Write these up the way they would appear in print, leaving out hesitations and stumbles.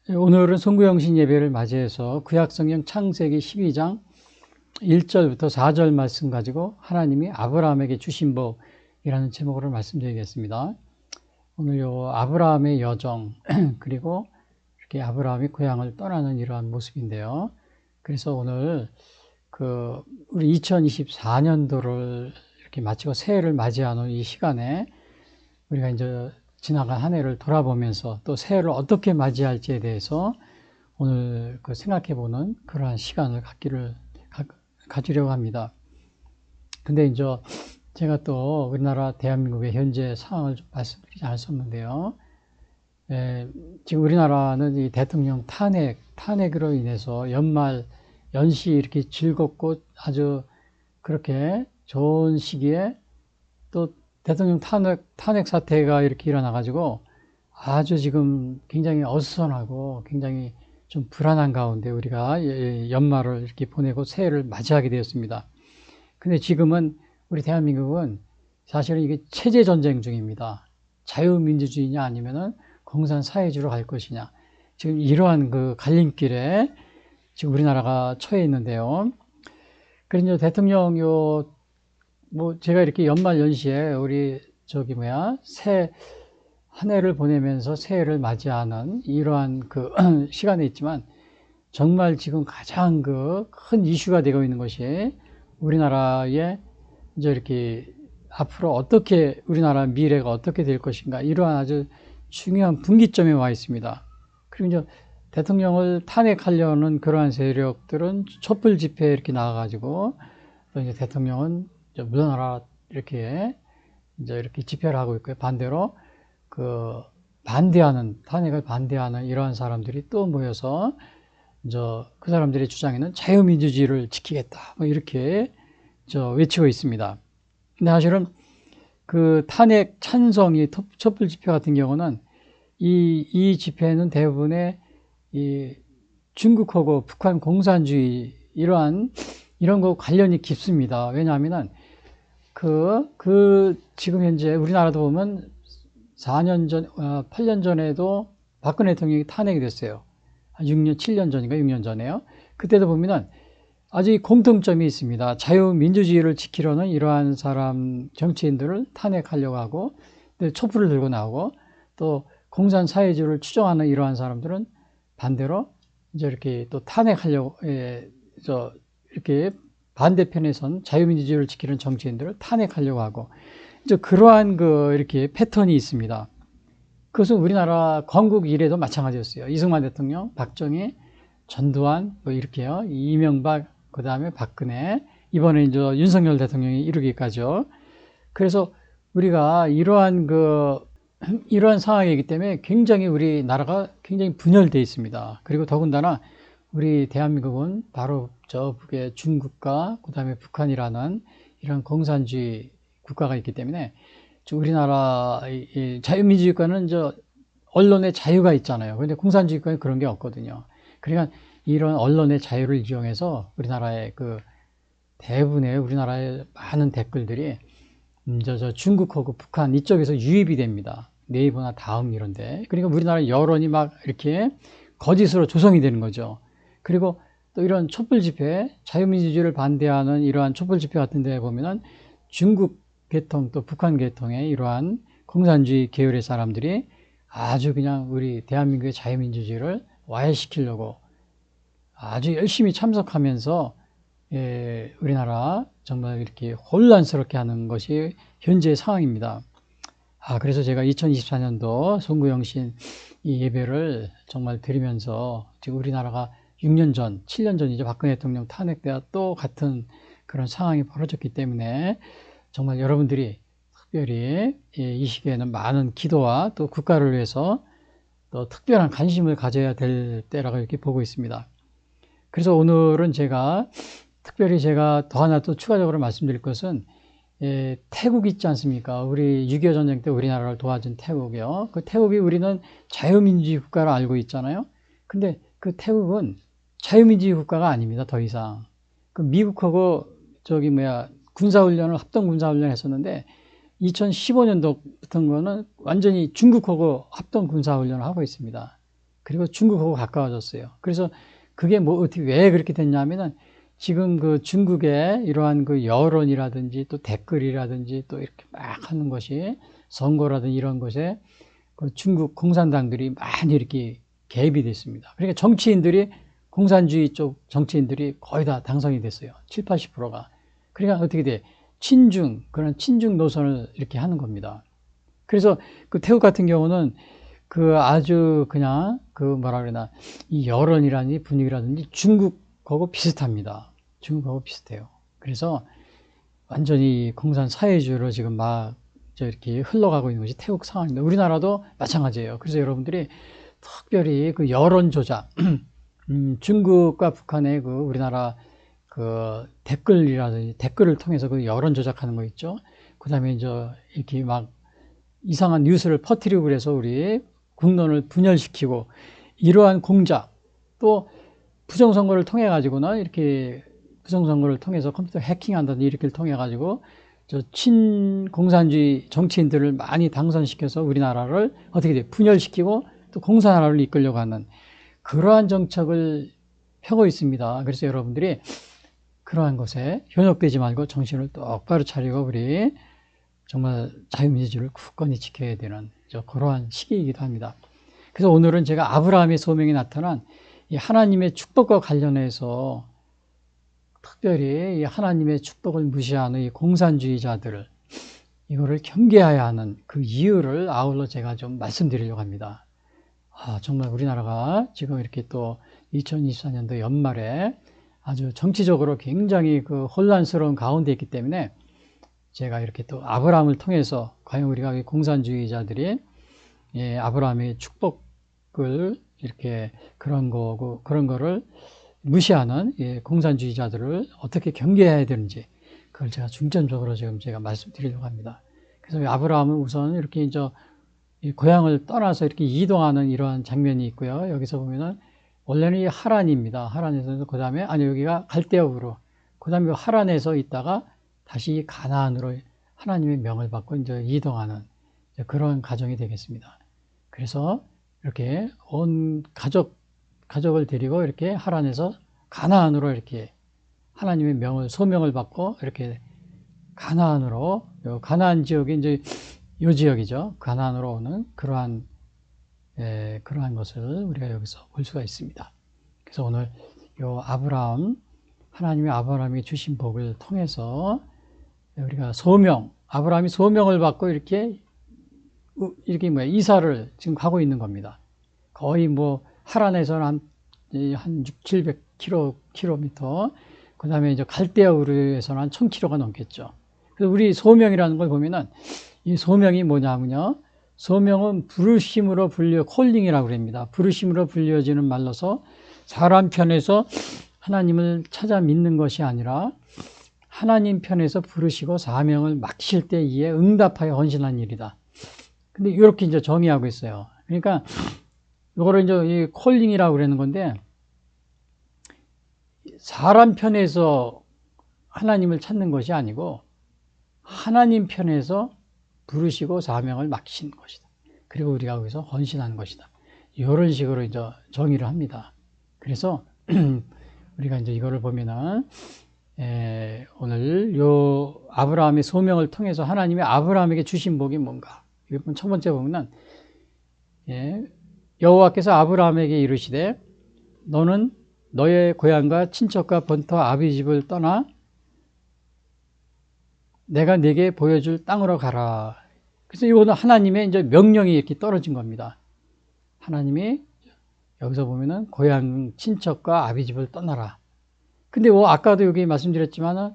오늘은 송구영신 예배를 맞이해서 구약성경 창세기 12장 1절부터 4절 말씀 가지고 하나님이 아브라함에게 주신 법이라는 제목으로 말씀드리겠습니다. 오늘 요 아브라함의 여정 그리고 이렇게 아브라함이 고향을 떠나는 이러한 모습인데요. 그래서 오늘 우리 2024년도를 이렇게 마치고 새해를 맞이하는 이 시간에 우리가 이제 지나간 한 해를 돌아보면서 또 새해를 어떻게 맞이할지에 대해서 오늘 생각해보는 그러한 시간을 가지려고 합니다. 근데 이제 제가 또 우리나라 대한민국의 현재 상황을 좀 말씀드리지 않을 수 없는데요. 지금 우리나라는 이 대통령 탄핵으로 인해서 연시 이렇게 즐겁고 아주 그렇게 좋은 시기에 또 대통령 탄핵 사태가 이렇게 일어나가지고 아주 지금 굉장히 어수선하고 굉장히 좀 불안한 가운데 우리가 연말을 이렇게 보내고 새해를 맞이하게 되었습니다. 근데 지금은 우리 대한민국은 사실은 이게 체제 전쟁 중입니다. 자유민주주의냐 아니면은 공산사회주의로 갈 것이냐. 지금 이러한 그 갈림길에 지금 우리나라가 처해 있는데요. 그래서 대통령 제가 이렇게 연말 연시에 우리 새 한 해를 보내면서 새해를 맞이하는 이러한 시간에 있지만 정말 지금 가장 큰 이슈가 되고 있는 것이 우리나라의 이제 이렇게 앞으로 어떻게 우리나라 미래가 어떻게 될 것인가 이러한 아주 중요한 분기점에 와 있습니다. 그리고 이제 대통령을 탄핵하려는 그러한 세력들은 촛불 집회에 이렇게 나와가지고 또 이제 대통령은 물러나라 이렇게 집회를 하고 있고요. 반대로 탄핵을 반대하는 이러한 사람들이 또 모여서 그 사람들의 주장에는 자유민주주의를 지키겠다 이렇게 외치고 있습니다. 근데 사실은 탄핵 찬성이 촛불 집회 같은 경우는 이 집회는 대부분의 이 중국하고 북한 공산주의 이런 거 관련이 깊습니다. 왜냐하면은 지금 현재 우리나라도 보면 8년 전에도 박근혜 대통령이 탄핵이 됐어요. 7년 전인가 6년 전에요. 그때도 보면은 아주 공통점이 있습니다. 자유민주주의를 지키려는 이러한 정치인들을 탄핵하려고 하고, 촛불을 들고 나오고, 또 공산사회주의를 추종하는 이러한 사람들은 반대로 이제 이렇게 또 탄핵하려고, 이렇게 반대편에 선 자유민주주의를 지키는 정치인들을 탄핵하려고 하고, 이제 그러한 이렇게 패턴이 있습니다. 그것은 우리나라 건국 이래도 마찬가지였어요. 이승만 대통령, 박정희, 전두환, 이렇게요. 이명박, 그 다음에 박근혜, 이번에 이제 윤석열 대통령이 이르기까지요. 그래서 우리가 이러한 상황이기 때문에 굉장히 우리나라가 굉장히 분열되어 있습니다. 그리고 더군다나 우리 대한민국은 바로 북에 중국과 그 다음에 북한이라는 이런 공산주의 국가가 있기 때문에 우리나라 자유민주주의 국가는 언론의 자유가 있잖아요. 그런데 공산주의 국가는 그런 게 없거든요. 그러니까 이런 언론의 자유를 이용해서 우리나라의 대부분의 우리나라의 많은 댓글들이 중국하고 북한 이쪽에서 유입이 됩니다. 네이버나 다음 이런데. 그러니까 우리나라 여론이 막 이렇게 거짓으로 조성이 되는 거죠. 그리고 또 이런 촛불 집회, 자유민주주의를 반대하는 이러한 촛불 집회 같은 데 보면은 중국 계통 또 북한 계통의 이러한 공산주의 계열의 사람들이 아주 그냥 우리 대한민국의 자유민주주의를 와해시키려고 아주 열심히 참석하면서 우리나라 정말 이렇게 혼란스럽게 하는 것이 현재의 상황입니다. 그래서 제가 2024년도 송구영신 이 예배를 정말 드리면서 지금 우리나라가 6년 전, 7년 전이죠. 박근혜 대통령 탄핵 때와 또 같은 그런 상황이 벌어졌기 때문에 정말 여러분들이 특별히 이 시기에는 많은 기도와 또 국가를 위해서 또 특별한 관심을 가져야 될 때라고 이렇게 보고 있습니다. 그래서 오늘은 특별히 제가 더 하나 또 추가적으로 말씀드릴 것은 태국 있지 않습니까? 우리 6.25 전쟁 때 우리나라를 도와준 태국이요. 태국이 우리는 자유민주주의 국가로 알고 있잖아요. 근데 태국은 자유민주주의 국가가 아닙니다. 더 이상. 미국하고 합동 군사훈련을 했었는데 2015년도부터는 완전히 중국하고 합동 군사훈련을 하고 있습니다. 그리고 중국하고 가까워졌어요. 그래서 그게 뭐 어떻게 왜 그렇게 됐냐면은 지금 그 중국의 이러한 그 여론이라든지 또 댓글이라든지 또 이렇게 막 하는 것이 선거라든지 이런 것에 그 중국 공산당들이 많이 이렇게 개입이 됐습니다. 그러니까 정치인들이 공산주의 쪽 정치인들이 거의 다 당선이 됐어요. 7, 80%가. 그러니까 어떻게 돼? 그런 친중 노선을 이렇게 하는 겁니다. 그래서 그 태국 같은 경우는 그 아주 그냥 그 뭐라 그러나 이 여론이라든지 분위기라든지 중국하고 비슷합니다. 중국하고 비슷해요. 그래서 완전히 공산 사회주의로 지금 막 이렇게 흘러가고 있는 것이 태국 상황입니다. 우리나라도 마찬가지예요. 그래서 여러분들이 특별히 그 여론 조작, 중국과 북한의 그 우리나라 그 댓글이라든지 댓글을 통해서 그 여론 조작하는 거 있죠. 그 다음에 이제 이렇게 막 이상한 뉴스를 퍼뜨리고 그래서 우리 국론을 분열시키고 이러한 공작 또 부정선거를 통해 가지고는 이렇게 부정선거를 통해서 컴퓨터 해킹한다든지 이렇게 통해 가지고 저 친공산주의 정치인들을 많이 당선시켜서 우리나라를 어떻게 돼 분열시키고 또 공산화를 이끌려고 하는 그러한 정책을 펴고 있습니다. 그래서 여러분들이 그러한 것에 현혹되지 말고 정신을 똑바로 차리고 우리 정말 자유민주주의를 굳건히 지켜야 되는 그러한 시기이기도 합니다. 그래서 오늘은 제가 아브라함의 소명이 나타난 이 하나님의 축복과 관련해서 특별히 이 하나님의 축복을 무시하는 이 공산주의자들을 이거를 경계해야 하는 그 이유를 아울러 제가 좀 말씀드리려고 합니다. 정말 우리나라가 지금 이렇게 또 2024년도 연말에 아주 정치적으로 굉장히 그 혼란스러운 가운데 있기 때문에 제가 이렇게 또 아브라함을 통해서 과연 우리가 공산주의자들이 아브라함의 축복을 이렇게 그런 거를 무시하는 공산주의자들을 어떻게 경계해야 되는지 그걸 제가 중점적으로 지금 제가 말씀드리려고 합니다. 그래서 아브라함은 우선 이렇게 이제 고향을 떠나서 이렇게 이동하는 이러한 장면이 있고요. 여기서 보면은 원래는 이 하란입니다. 하란에서 그 다음에 여기가 갈대아우로 그 다음에 하란에서 있다가 다시 가나안으로 하나님의 명을 받고 이제 이동하는 그런 과정이 되겠습니다. 그래서 이렇게 온 가족을 데리고 이렇게 하란에서 가나안으로 이렇게 하나님의 소명을 받고 이렇게 가나안으로 가나안 지역이 이제 요 지역이죠. 가나안으로 오는 그러한 것을 우리가 여기서 볼 수가 있습니다. 그래서 오늘 요 하나님의 아브라함이 주신 복을 통해서 우리가 아브라함이 소명을 받고 이렇게 이사를 지금 가고 있는 겁니다. 거의 하란에서는 한 600, 700km, 그 다음에 이제 갈대아우르에서는 한 1000km가 넘겠죠. 그래서 우리 소명이라는 걸 보면은 이 소명이 뭐냐면요. 소명은 부르심으로 콜링이라고 합니다. 부르심으로 불려지는 말로서 사람 편에서 하나님을 찾아 믿는 것이 아니라 하나님 편에서 부르시고 사명을 맡기실 때 이에 응답하여 헌신한 일이다. 근데 이렇게 이제 정의하고 있어요. 그러니까 이거를 이제 이 콜링이라고 그러는 건데 사람 편에서 하나님을 찾는 것이 아니고 하나님 편에서 부르시고 사명을 맡기신 것이다. 그리고 우리가 거기서 헌신하는 것이다. 이런 식으로 이제 정의를 합니다. 그래서 우리가 이제 이거를 보면은 오늘 요 아브라함의 소명을 통해서 하나님이 아브라함에게 주신 복이 뭔가? 이번 첫 번째 보면은 여호와께서 아브라함에게 이르시되 너는 너의 고향과 친척과 본토 아비 집을 떠나 내가 네게 보여줄 땅으로 가라. 그래서 이거는 하나님의 이제 명령이 이렇게 떨어진 겁니다. 하나님이 여기서 보면은 고향 친척과 아비 집을 떠나라. 근데 아까도 여기 말씀드렸지만은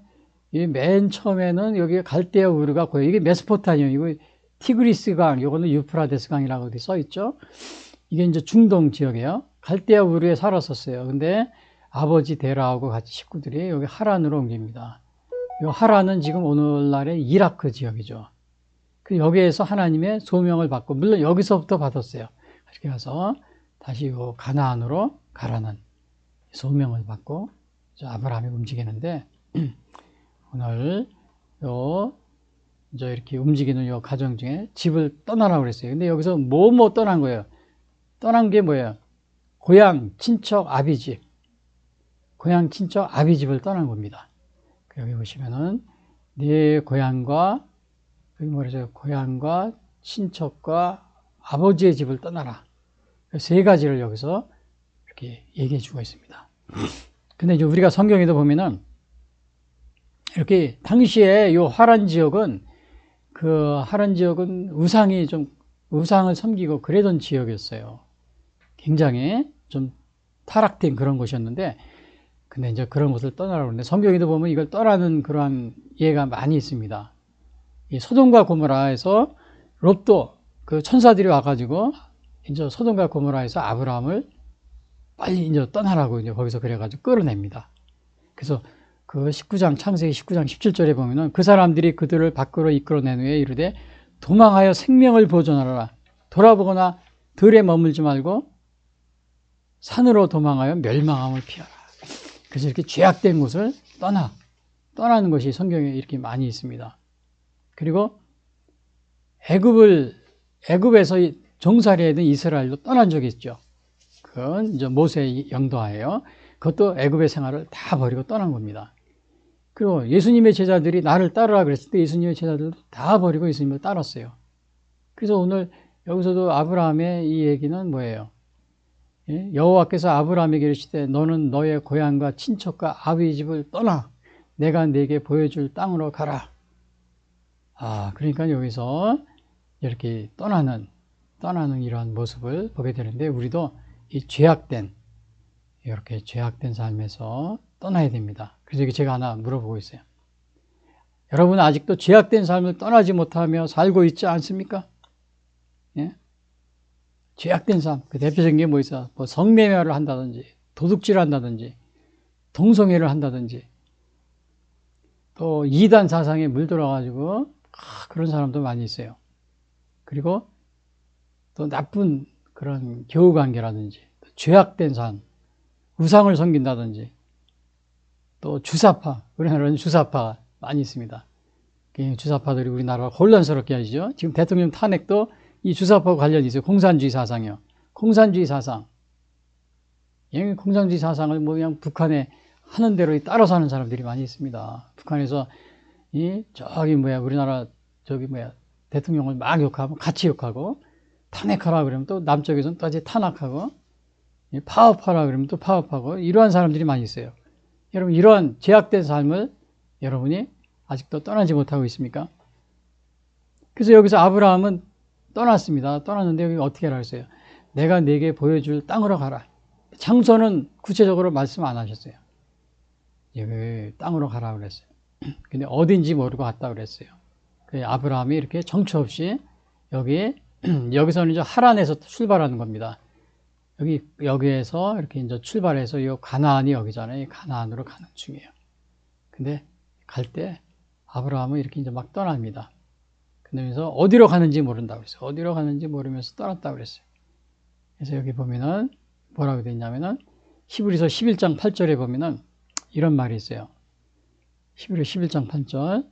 맨 처음에는 여기 갈대아 우르가 고향, 이게 메소포타미아, 이거 티그리스 강, 이거는 유프라데스 강이라고 써 있죠. 이게 이제 중동 지역이에요. 갈대아 우르에 살았었어요. 근데 아버지 데라하고 같이 식구들이 여기 하란으로 옮깁니다. 이 하란은 지금 오늘날의 이라크 지역이죠. 여기에서 하나님의 소명을 받고, 물론 여기서부터 받았어요. 이렇게 가서 다시 가나안으로 가라는 소명을 받고 아브라함이 움직이는데 오늘 이제 이렇게 움직이는 요 과정 중에 집을 떠나라고 그랬어요. 근데 여기서 떠난 거예요. 떠난 게 뭐예요? 고향, 친척, 아비집. 고향, 친척, 아비집을 떠난 겁니다. 여기 보시면은, 네 고향과, 여기 뭐라죠? 고향과 친척과 아버지의 집을 떠나라. 세 가지를 여기서 이렇게 얘기해 주고 있습니다. 근데 이제 우리가 성경에도 보면은, 이렇게 당시에 요 하란 지역은 우상을 섬기고 그러던 지역이었어요. 굉장히 좀 타락된 그런 곳이었는데, 근데 이제 그런 곳을 떠나라고 하는데, 성경에도 보면 이걸 떠나는 그러한 예가 많이 있습니다. 이 소돔과 고모라에서 롯도 그 천사들이 와가지고, 이제 소돔과 고모라에서 아브라함을 빨리 이제 떠나라고 이제 거기서 그래가지고 끌어냅니다. 그래서 그 19장, 창세기 19장 17절에 보면은 그 사람들이 그들을 밖으로 이끌어낸 후에 이르되 도망하여 생명을 보존하라. 돌아보거나 들에 머물지 말고 산으로 도망하여 멸망함을 피하라. 그래서 이렇게 죄악된 곳을 떠나는 것이 성경에 이렇게 많이 있습니다. 그리고 애굽에서 종살이하던 이스라엘도 떠난 적이 있죠. 그건 이제 모세의 영도하에요. 그것도 애굽의 생활을 다 버리고 떠난 겁니다. 그리고 예수님의 제자들이 나를 따르라 그랬을 때 예수님의 제자들도 다 버리고 예수님을 따랐어요. 그래서 오늘 여기서도 아브라함의 이 얘기는 뭐예요? 여호와께서 아브라함에게 이르시되 너는 너의 고향과 친척과 아비 집을 떠나 내가 네게 보여줄 땅으로 가라. 그러니까 여기서 이렇게 떠나는 이러한 모습을 보게 되는데 우리도 이 이렇게 죄악된 삶에서 떠나야 됩니다. 그래서 제가 하나 물어보고 있어요. 여러분 아직도 죄악된 삶을 떠나지 못하며 살고 있지 않습니까? 예? 죄악된 삶, 그 대표적인 게 뭐 있어? 뭐 성매매를 한다든지, 도둑질을 한다든지, 동성애를 한다든지, 또 이단 사상에 물들어가지고 그런 사람도 많이 있어요. 그리고 또 나쁜 그런 교우관계라든지, 죄악된 삶, 우상을 섬긴다든지, 또 주사파, 우리나라는 주사파 많이 있습니다. 주사파들이 우리나라를 혼란스럽게 하시죠. 지금 대통령 탄핵도 이 주사파와 관련이 있어요. 공산주의 사상이요. 공산주의 사상. 공산주의 사상을 뭐 그냥 북한에 하는 대로 따라서 하는 사람들이 많이 있습니다. 북한에서 우리나라 대통령을 막 욕하고 같이 욕하고 탄핵하라 그러면 또 남쪽에서는 또 이제 탄핵하고 파업하라 그러면 또 파업하고 이러한 사람들이 많이 있어요. 여러분 이러한 제약된 삶을 여러분이 아직도 떠나지 못하고 있습니까? 그래서 여기서 아브라함은 떠났습니다. 떠났는데 여기 어떻게 하라고 했어요? 내가 네게 보여줄 땅으로 가라. 장소는 구체적으로 말씀 안 하셨어요. 여기 땅으로 가라 그랬어요. 근데 어딘지 모르고 갔다 그랬어요. 아브라함이 이렇게 정처 없이 여기서는 이제 하란에서 출발하는 겁니다. 여기에서 이렇게 이제 출발해서 이 가나안이 여기잖아요. 가나안으로 가는 중이에요. 근데 갈 때 아브라함은 이렇게 이제 막 떠납니다. 그러면서 어디로 가는지 모른다고 그랬어요. 어디로 가는지 모르면서 떠났다고 그랬어요. 그래서 여기 보면은 뭐라고 되어 있냐면은 히브리서 11장 8절에 보면은 이런 말이 있어요. 히브리 11장 8절.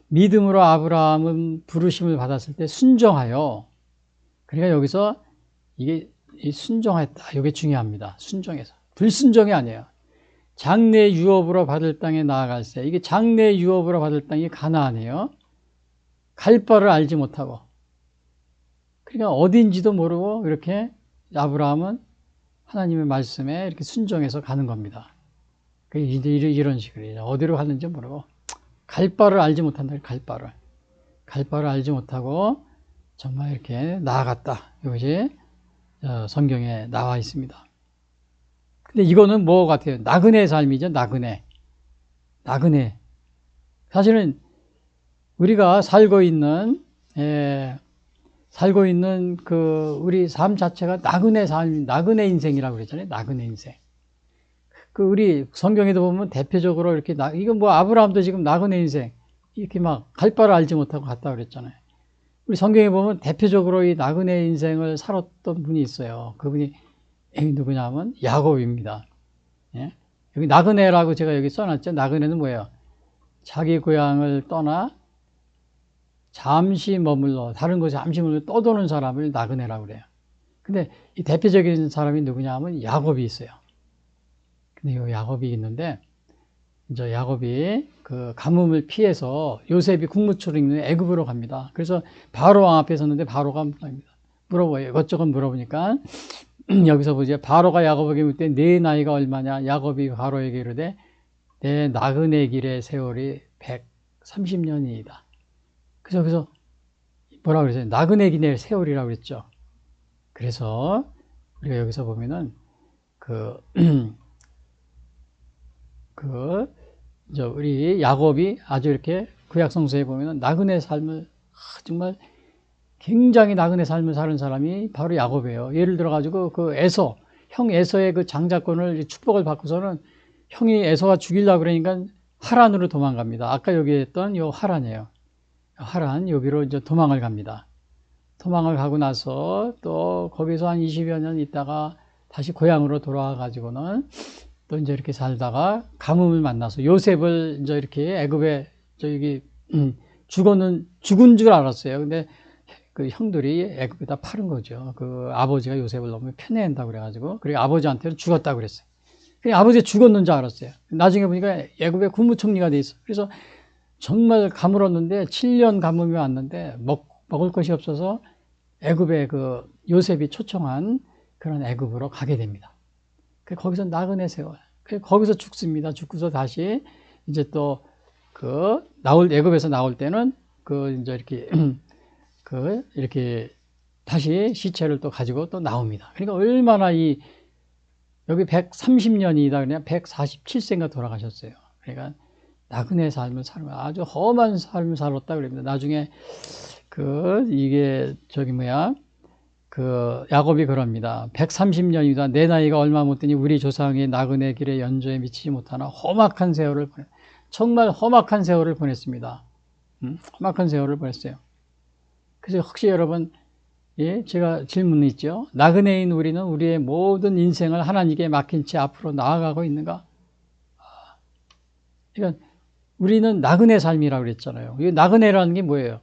믿음으로 아브라함은 부르심을 받았을 때 순종하여. 그러니까 여기서 이게 순종했다. 이게 중요합니다. 순종해서. 불순종이 아니에요. 장래 유업으로 받을 땅에 나아갈세. 이게 장래 유업으로 받을 땅이 가나안이에요. 갈 바를 알지 못하고. 그러니까 어딘지도 모르고 이렇게 아브라함은 하나님의 말씀에 이렇게 순종해서 가는 겁니다. 이런 식으로 어디로 가는지 모르고 갈 바를 알지 못한다. 갈 바를 알지 못하고 정말 이렇게 나아갔다. 이것이 성경에 나와 있습니다. 근데 이거는 뭐 같아요? 나그네 삶이죠. 나그네. 사실은 우리가 살고 있는 우리 삶 자체가 나그네 인생이라고 그랬잖아요. 나그네 인생. 우리 성경에도 보면 대표적으로 이렇게 이건 뭐 아브라함도 지금 나그네 인생 이렇게 막 갈 바를 알지 못하고 갔다 그랬잖아요. 우리 성경에 보면 대표적으로 이 나그네 인생을 살았던 분이 있어요. 그분이 누구냐면 야곱입니다. 예? 여기 나그네라고 제가 여기 써놨죠. 나그네는 뭐예요? 자기 고향을 떠나 잠시 머물러 다른 곳에 잠시 머물러 떠도는 사람을 나그네라고 그래요. 근데 이 대표적인 사람이 누구냐 하면 야곱이 있어요. 근데 이 야곱이 있는데, 이제 야곱이 그 가뭄을 피해서 요셉이 국무총리 있는 애굽으로 갑니다. 그래서 바로 왕 앞에 섰는데 바로가 물어봐요. 이것저것 물어보니까 여기서 보죠. 바로가 야곱에게 묻되 네 나이가 얼마냐? 야곱이 바로에게 이르되 내 나그네 길의 세월이 130년이다. 그래서 뭐라 그랬어요? 나그네 길의 세월이라고 그랬죠. 그래서 우리가 여기서 보면은 우리 야곱이 아주 이렇게 구약 성서에 보면은 나그네 삶을 정말 굉장히 나그네 삶을 사는 사람이 바로 야곱이에요. 예를 들어 가지고 그 형 에서의 그 장자권을 축복을 받고서는 형이 에서가 죽이려고 그러니까 하란으로 도망갑니다. 아까 여기 했던 요 하란이에요. 하란 여기로 이제 도망을 갑니다. 도망을 가고 나서 또 거기서 한 20여 년 있다가 다시 고향으로 돌아와 가지고는 또 이제 이렇게 살다가 가뭄을 만나서 요셉을 이제 이렇게 애굽에 저기 죽은 줄 알았어요. 근데 그 형들이 애굽에다 팔은 거죠. 그 아버지가 요셉을 너무 편애한다고 그래가지고, 그리고 아버지한테는 죽었다고 그랬어요. 그냥 아버지가 죽었는 줄 알았어요. 나중에 보니까 애굽의 국무총리가 돼 있어. 그래서 정말 가물었는데 7년 가뭄이 왔는데 먹을 것이 없어서 애굽의 그 요셉이 초청한 그런 애굽으로 가게 됩니다. 거기서 나그네 세월. 거기서 죽습니다. 죽고서 다시 이제 또 애굽에서 나올 때는 이제 이렇게 다시 시체를 또 가지고 또 나옵니다. 그러니까 얼마나 여기 130년이다 그냥 147세인가 돌아가셨어요. 그러니까 나그네 삶을 살면 아주 험한 삶을 살았다 그럽니다. 나중에 야곱이 그럽니다. 130년이다. 내 나이가 얼마 못 되니 우리 조상의 나그네 길에 연조에 미치지 못하나 험악한 세월을 정말 험악한 세월을 보냈습니다. 험악한 세월을 보냈어요. 그래서 혹시 여러분, 예, 제가 질문이 있죠. 나그네인 우리는 우리의 모든 인생을 하나님께 맡긴 채 앞으로 나아가고 있는가? 그러니까 우리는 나그네 삶이라고 그랬잖아요. 이 나그네라는 게 뭐예요?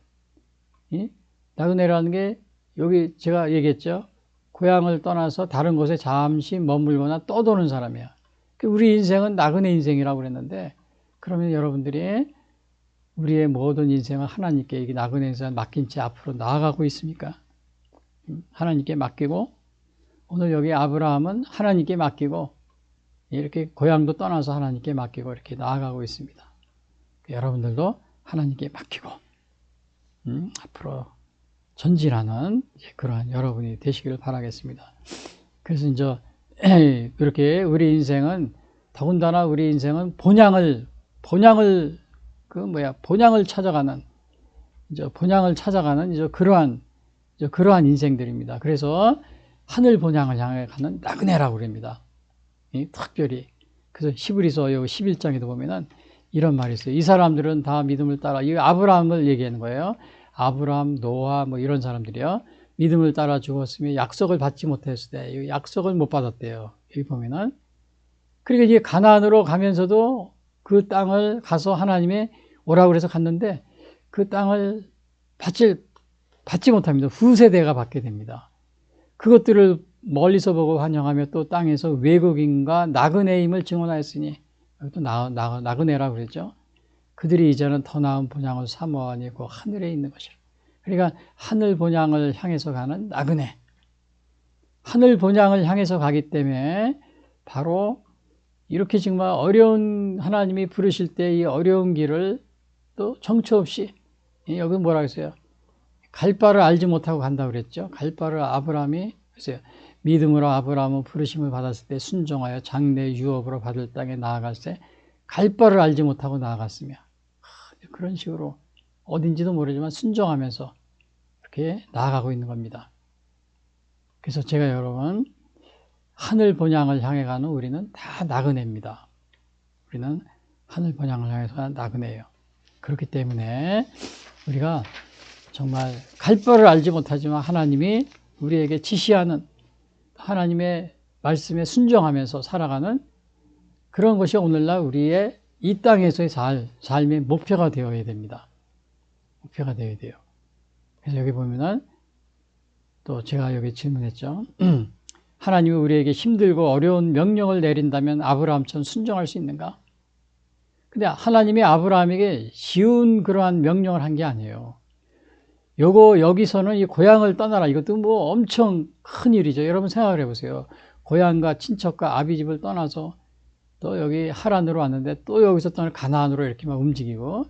예? 나그네라는 게 여기 제가 얘기했죠. 고향을 떠나서 다른 곳에 잠시 머물거나 떠도는 사람이야. 우리 인생은 나그네 인생이라고 그랬는데, 그러면 여러분들이 우리의 모든 인생을 하나님께 이 나그네 인생을 맡긴 채 앞으로 나아가고 있습니까? 하나님께 맡기고, 오늘 여기 아브라함은 하나님께 맡기고, 이렇게 고향도 떠나서 하나님께 맡기고 이렇게 나아가고 있습니다. 여러분들도 하나님께 맡기고, 앞으로 전진하는 그러한 여러분이 되시기를 바라겠습니다. 그래서 이제 그렇게 우리 인생은, 더군다나 우리 인생은 본향을 찾아가는 그러한 인생들입니다. 그래서 하늘 본향을 향해 가는 나그네라고 그럽니다. 특별히. 그래서 히브리서 11장에도 보면은 이런 말이 있어요. 이 사람들은 다 믿음을 따라, 이 아브라함을 얘기하는 거예요. 아브라함, 노아 이런 사람들이요. 믿음을 따라 죽었으며 약속을 받지 못했을 때 약속을 못 받았대요. 여기 보면은. 그러니까 이제 가나안으로 가면서도 그 땅을 가서 하나님이 오라고 그래서 갔는데 그 땅을 받지 못합니다. 후세대가 받게 됩니다. 그것들을 멀리서 보고 환영하며 또 땅에서 외국인과 나그네임을 증언하였으니, 또 나그네라고 그랬죠. 그들이 이제는 더 나은 본향을 사모하니 그 하늘에 있는 것이라. 그러니까 하늘 본향을 향해서 가는 나그네. 하늘 본향을 향해서 가기 때문에 바로 이렇게 정말 어려운, 하나님이 부르실 때 이 어려운 길을 또 정처 없이, 여기 뭐라 그랬어요? 갈 바를 알지 못하고 간다고 그랬죠. 갈 바를 아브라함이 그랬어요. 믿음으로 아브라함은 부르심을 받았을 때 순종하여 장래 유업으로 받을 땅에 나아갈 때 갈 바를 알지 못하고 나아갔으며, 그런 식으로 어딘지도 모르지만 순종하면서 이렇게 나아가고 있는 겁니다. 그래서 제가 여러분, 하늘 본향을 향해 가는 우리는 다 나그네입니다. 우리는 하늘 본향을 향해서 가는 나그네예요. 그렇기 때문에 우리가 정말 갈 바를 알지 못하지만 하나님이 우리에게 지시하는 하나님의 말씀에 순종하면서 살아가는 그런 것이 오늘날 우리의 이 땅에서의 삶의 목표가 되어야 됩니다. 목표가 되어야 돼요. 그래서 여기 보면은 또 제가 여기 질문했죠. 하나님이 우리에게 힘들고 어려운 명령을 내린다면 아브라함처럼 순종할 수 있는가? 근데 하나님이 아브라함에게 쉬운 그러한 명령을 한 게 아니에요. 여기서는 이 고향을 떠나라. 이것도 뭐 엄청 큰 일이죠. 여러분 생각을 해보세요. 고향과 친척과 아비 집을 떠나서 또 여기 하란으로 왔는데 또 여기서 떠나 가나안으로 이렇게 막 움직이고,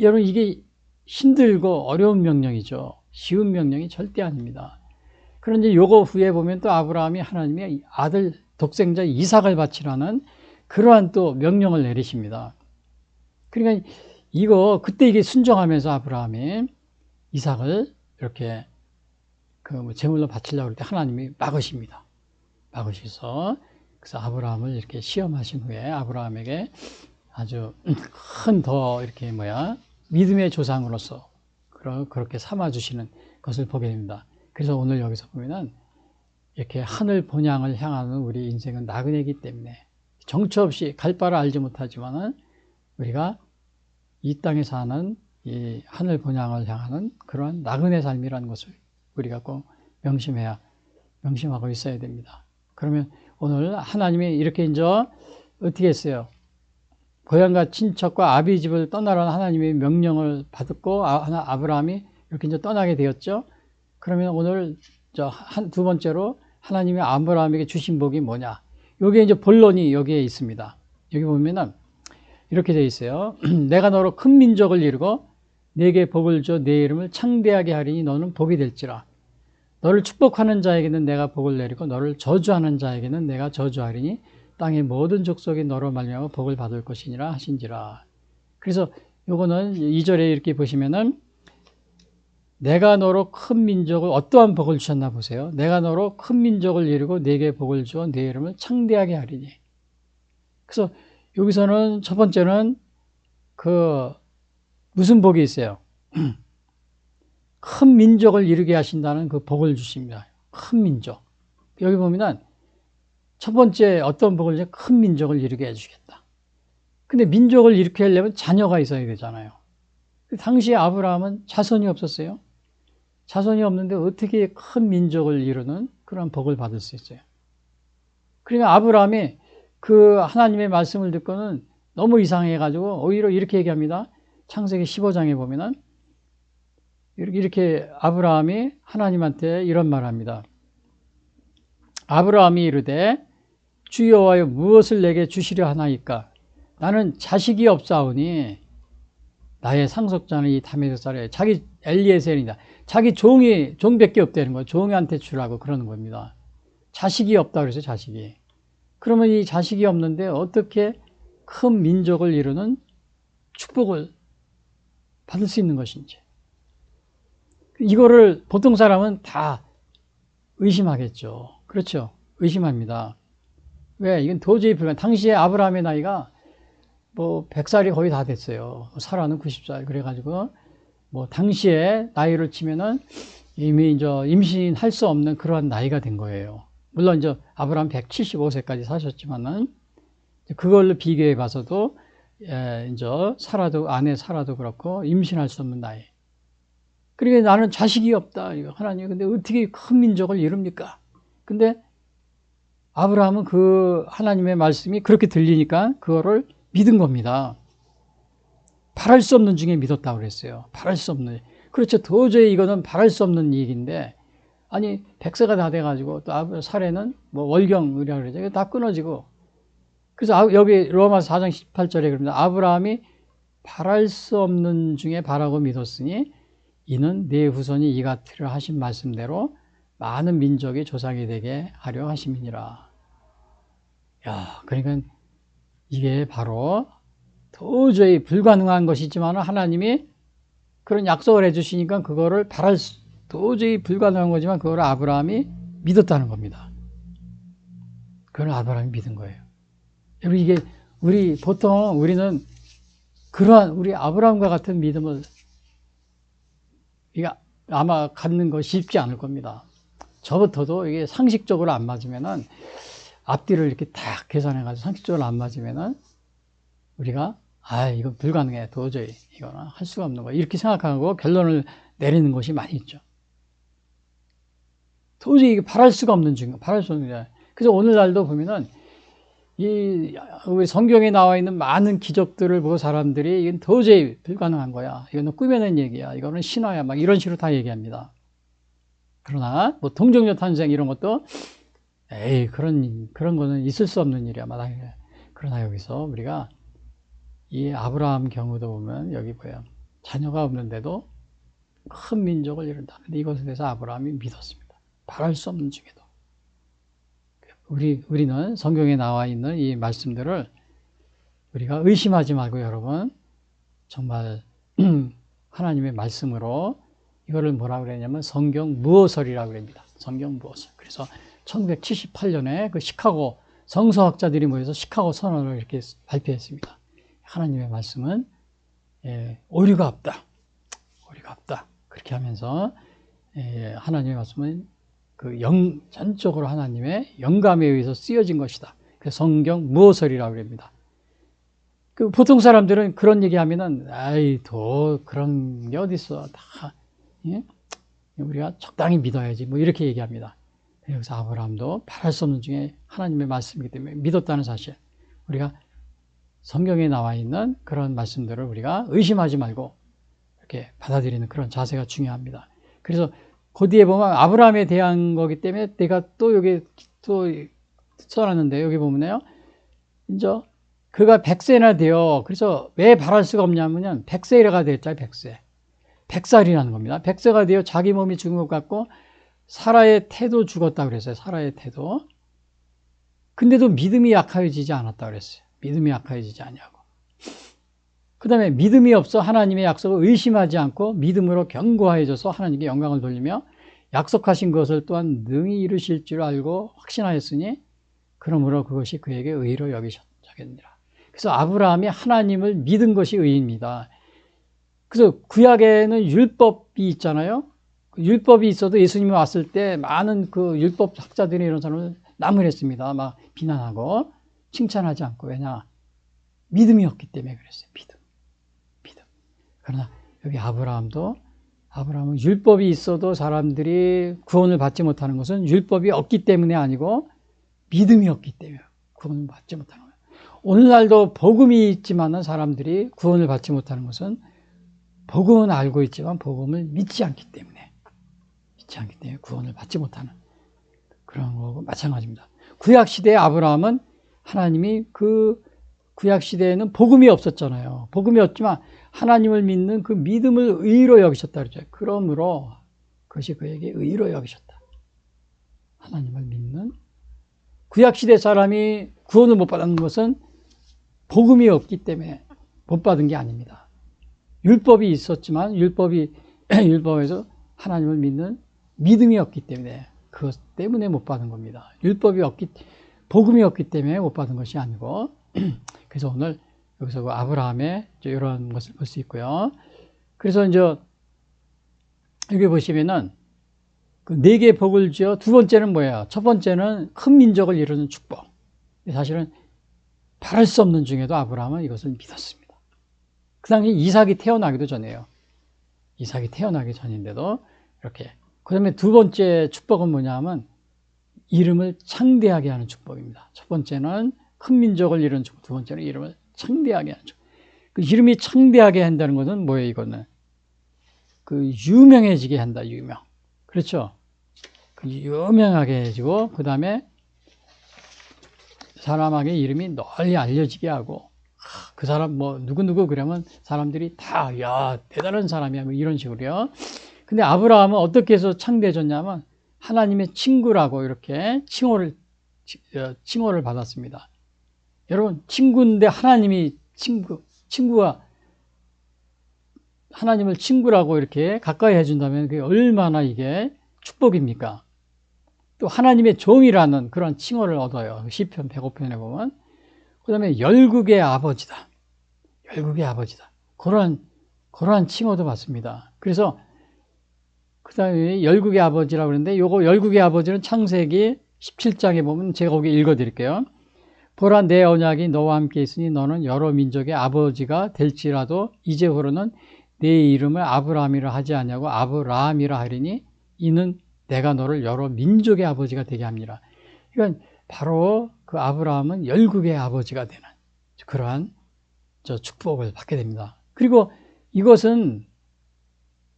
여러분 이게 힘들고 어려운 명령이죠. 쉬운 명령이 절대 아닙니다. 그런데 요거 후에 보면 또 아브라함이 하나님의 아들 독생자 이삭을 바치라는 그러한 또 명령을 내리십니다. 그러니까 그때 이게 순종하면서 아브라함이 이삭을 이렇게 제물로 바치려고 할 때 하나님이 막으십니다. 막으셔서 그래서 아브라함을 이렇게 시험하신 후에 아브라함에게 아주 큰 이렇게 믿음의 조상으로서 그렇게 삼아주시는 것을 보게 됩니다. 그래서 오늘 여기서 보면은 이렇게 하늘 본향을 향하는 우리 인생은 나그네이기 때문에 정처 없이 갈 바를 알지 못하지만은 우리가 이 땅에 사는 이 하늘 본향을 향하는 그러한 나그네 삶이라는 것을 우리가 꼭 명심하고 있어야 됩니다. 그러면 오늘 하나님이 이렇게 이제 어떻게 했어요? 고향과 친척과 아비 집을 떠나라는 하나님의 명령을 받았고 아브라함이 이렇게 이제 떠나게 되었죠. 그러면 오늘 두 번째로 하나님이 아브라함에게 주신 복이 뭐냐? 여기에 이제 본론이 여기에 있습니다. 여기 보면은 이렇게 되어 있어요. 내가 너로 큰 민족을 이루고 네게 복을 줘 네 이름을 창대하게 하리니 너는 복이 될지라. 너를 축복하는 자에게는 내가 복을 내리고 너를 저주하는 자에게는 내가 저주하리니 땅의 모든 족속이 너로 말미암아 복을 받을 것이니라 하신지라. 그래서 요거는 2절에 이렇게 보시면은 내가 너로 큰 민족을 어떠한 복을 주셨나 보세요. 내가 너로 큰 민족을 이루고 네게 복을 주어 네 이름을 창대하게 하리니. 그래서 여기서는 첫 번째는 무슨 복이 있어요? 큰 민족을 이루게 하신다는 그 복을 주십니다. 큰 민족. 여기 보면은 첫 번째 어떤 복을 주세요? 큰 민족을 이루게 해주겠다. 근데 민족을 이렇게 하려면 자녀가 있어야 되잖아요. 당시에 아브라함은 자손이 없었어요. 자손이 없는데 어떻게 큰 민족을 이루는 그런 복을 받을 수 있어요? 그러니까 아브라함이 하나님의 말씀을 듣고는 너무 이상해가지고 오히려 이렇게 얘기합니다. 창세기 15장에 보면은 이렇게 아브라함이 하나님한테 이런 말을 합니다. 아브라함이 이르되 주 여호와여 무엇을 내게 주시려 하나이까? 나는 자식이 없사오니 나의 상속자는 이 다메섹 사람이라. 자기 엘리에셀이다. 자기 종밖에 없다는 거예요. 종한테 주라고 그러는 겁니다. 자식이 없다 그래서 자식이. 그러면 이 자식이 없는데 어떻게 큰 민족을 이루는 축복을 받을 수 있는 것인지. 이거를 보통 사람은 다 의심하겠죠. 그렇죠. 의심합니다. 왜? 이건 도저히 불가능. 당시에 아브라함의 나이가 100살이 거의 다 됐어요. 사라는 90살. 그래가지고 당시에 나이를 치면은 이미 이제 임신할 수 없는 그러한 나이가 된 거예요. 물론 이제 아브라함 175세까지 사셨지만은 그걸로 비교해 봐서도 이제 아내 사라도 그렇고 임신할 수 없는 나이. 그러니까 나는 자식이 없다. 하나님, 근데 어떻게 큰 민족을 이룹니까? 근데 아브라함은 하나님의 말씀이 그렇게 들리니까 그거를 믿은 겁니다. 바랄 수 없는 중에 믿었다고 그랬어요. 바랄 수 없는. 그렇죠. 도저히 이거는 바랄 수 없는 얘기인데, 아니, 100세가 다 돼가지고, 또 사례는 월경이라고 그러죠. 다 끊어지고. 그래서 여기 로마서 4장 18절에 그럽니다. 아브라함이 바랄 수 없는 중에 바라고 믿었으니, 이는 네 후손이 이 같으려 하신 말씀대로 많은 민족의 조상이 되게 하려 하심이니라. 그러니까 이게 바로 도저히 불가능한 것이지만 하나님이 그런 약속을 해주시니까 그거를 도저히 불가능한 거지만 그거를 아브라함이 믿었다는 겁니다. 그걸 아브라함이 믿은 거예요. 여러분, 이게 보통 우리는 우리 아브라함과 같은 믿음을 이게 아마 갖는 거 쉽지 않을 겁니다. 저부터도 이게 상식적으로 안 맞으면은 앞뒤를 이렇게 딱 계산해가지고 상식적으로 안 맞으면은 우리가 이건 불가능해. 도저히 이거는 할 수가 없는 거야. 이렇게 생각하고 결론을 내리는 것이 많이 있죠. 도저히 바랄 수가 없는 중이에요. 바랄 수 없는 중이에요. 그래서 오늘날도 보면은 이 우리 성경에 나와 있는 많은 기적들을 보고 사람들이 이건 도저히 불가능한 거야. 이거는 꾸며낸 얘기야. 이거는 신화야. 막 이런 식으로 다 얘기합니다. 그러나 뭐 동정녀 탄생 이런 것도 에이 그런 거는 있을 수 없는 일이야. 마땅해. 그러나 여기서 우리가 이 아브라함 경우도 보면 여기 뭐야. 자녀가 없는데도 큰 민족을 이룬다. 근데 이것에 대해서 아브라함이 믿었습니다. 바랄 수 없는 중에도. 우리는 성경에 나와 있는 이 말씀들을 우리가 의심하지 말고 여러분 정말 하나님의 말씀으로 이거를 뭐라고 그랬냐면 성경 무어설이라고 그럽니다. 성경 무어설. 그래서 1978년에 그 시카고 성서학자들이 모여서 시카고 선언을 이렇게 발표했습니다. 하나님의 말씀은 오류가 없다. 오류가 없다. 그렇게 하면서 하나님의 말씀은 그 전적으로 하나님의 영감에 의해서 쓰여진 것이다. 그래서 성경 무어설이라고 합니다. 그 보통 사람들은 그런 얘기하면은 아이 그런 게 어딨어. 다 예? 우리가 적당히 믿어야지. 뭐 이렇게 얘기합니다. 여기서 아브라함도 바랄 수 없는 중에 하나님의 말씀이기 때문에 믿었다는 사실. 우리가 성경에 나와 있는 그런 말씀들을 우리가 의심하지 말고 이렇게 받아들이는 그런 자세가 중요합니다. 그래서 그 뒤에 보면 아브라함에 대한 거기 때문에 내가 또 여기 또 써놨는데 여기 보면요. 이제 그가 100세나 되어 그래서 왜 바랄 수가 없냐면 100세가 됐잖아요. 100세. 100살이라는 겁니다. 100세가 되어 자기 몸이 죽은 것 같고 사라의 태도 죽었다고 그랬어요. 사라의 태도. 근데도 믿음이 약해지지 않았다고 그랬어요. 믿음이 약해지지 않냐고. 그 다음에 믿음이 없어 하나님의 약속을 의심하지 않고 믿음으로 견고해져서 하나님께 영광을 돌리며 약속하신 것을 또한 능히 이루실 줄 알고 확신하였으니 그러므로 그것이 그에게 의로 여기셨느니라. 그래서 아브라함이 하나님을 믿은 것이 의입니다. 그래서 구약에는 율법이 있잖아요. 율법이 있어도 예수님이 왔을 때 많은 그 율법 학자들이 이런 사람을 나무랬습니다. 막 비난하고 칭찬하지 않고. 왜냐? 믿음이 없기 때문에 그랬어요. 믿음. 그러나 여기 아브라함은 율법이 있어도 사람들이 구원을 받지 못하는 것은 율법이 없기 때문에 아니고 믿음이 없기 때문에 구원을 받지 못하는 거예요. 오늘날도 복음이 있지만은 사람들이 구원을 받지 못하는 것은 복음은 알고 있지만 복음을 믿지 않기 때문에 구원을 받지 못하는 그런 거고 마찬가지입니다. 구약시대의 아브라함은 하나님이 그 구약시대에는 복음이 없었잖아요. 복음이 없지만 하나님을 믿는 그 믿음을 의로 여기셨다 그러죠. 그러므로 그것이 그에게 의로 여기셨다. 하나님을 믿는 구약시대 사람이 구원을 못 받는 것은 복음이 없기 때문에 못 받은 게 아닙니다. 율법이 있었지만 율법에서 하나님을 믿는 믿음이 없기 때문에 그것 때문에 못 받은 겁니다. 복음이 없기 때문에 못 받은 것이 아니고 그래서 오늘 여기서 그 아브라함의 이런 것을 볼 수 있고요. 그래서 이제 여기 보시면은 그 4개의 복을 지어 두 번째는 뭐예요? 첫 번째는 큰 민족을 이루는 축복. 사실은 바랄 수 없는 중에도 아브라함은 이것을 믿었습니다. 그 당시 이삭이 태어나기도 전에요. 이삭이 태어나기 전인데도 이렇게. 그 다음에 두 번째 축복은 뭐냐면 이름을 창대하게 하는 축복입니다. 첫 번째는 큰 민족을 이루는 축복, 두 번째는 이름을 창대하게 하는 축복. 그 이름이 창대하게 한다는 것은 뭐예요, 이거는? 그 유명해지게 한다, 유명. 그렇죠? 그 유명하게 해지고, 그 다음에 사람에게 이름이 널리 알려지게 하고, 그 사람 누구 그러면 사람들이 다, 야, 대단한 사람이야, 뭐 이런 식으로요. 근데 아브라함은 어떻게 해서 창대해졌냐면, 하나님의 친구라고 이렇게 칭호를 받았습니다. 여러분, 친구인데 하나님이 친구가 하나님을 친구라고 이렇게 가까이 해준다면 그게 얼마나 이게 축복입니까? 또 하나님의 종이라는 그런 칭호를 얻어요. 시편 105편에 보면. 그 다음에 열국의 아버지다. 열국의 아버지다. 그러한 칭호도 받습니다. 그래서 그 다음에 열국의 아버지라고 그러는데 요거 열국의 아버지는 창세기 17장에 보면 제가 거기 읽어드릴게요. 보라 내 언약이 너와 함께 있으니 너는 여러 민족의 아버지가 될지라도 이제후로는 내 이름을 아브라함이라 하지 아니하고 아브라함이라 하리니 이는 내가 너를 여러 민족의 아버지가 되게 합니다. 이건 바로 그 아브라함은 열국의 아버지가 되는 그러한 축복을 받게 됩니다. 그리고 이것은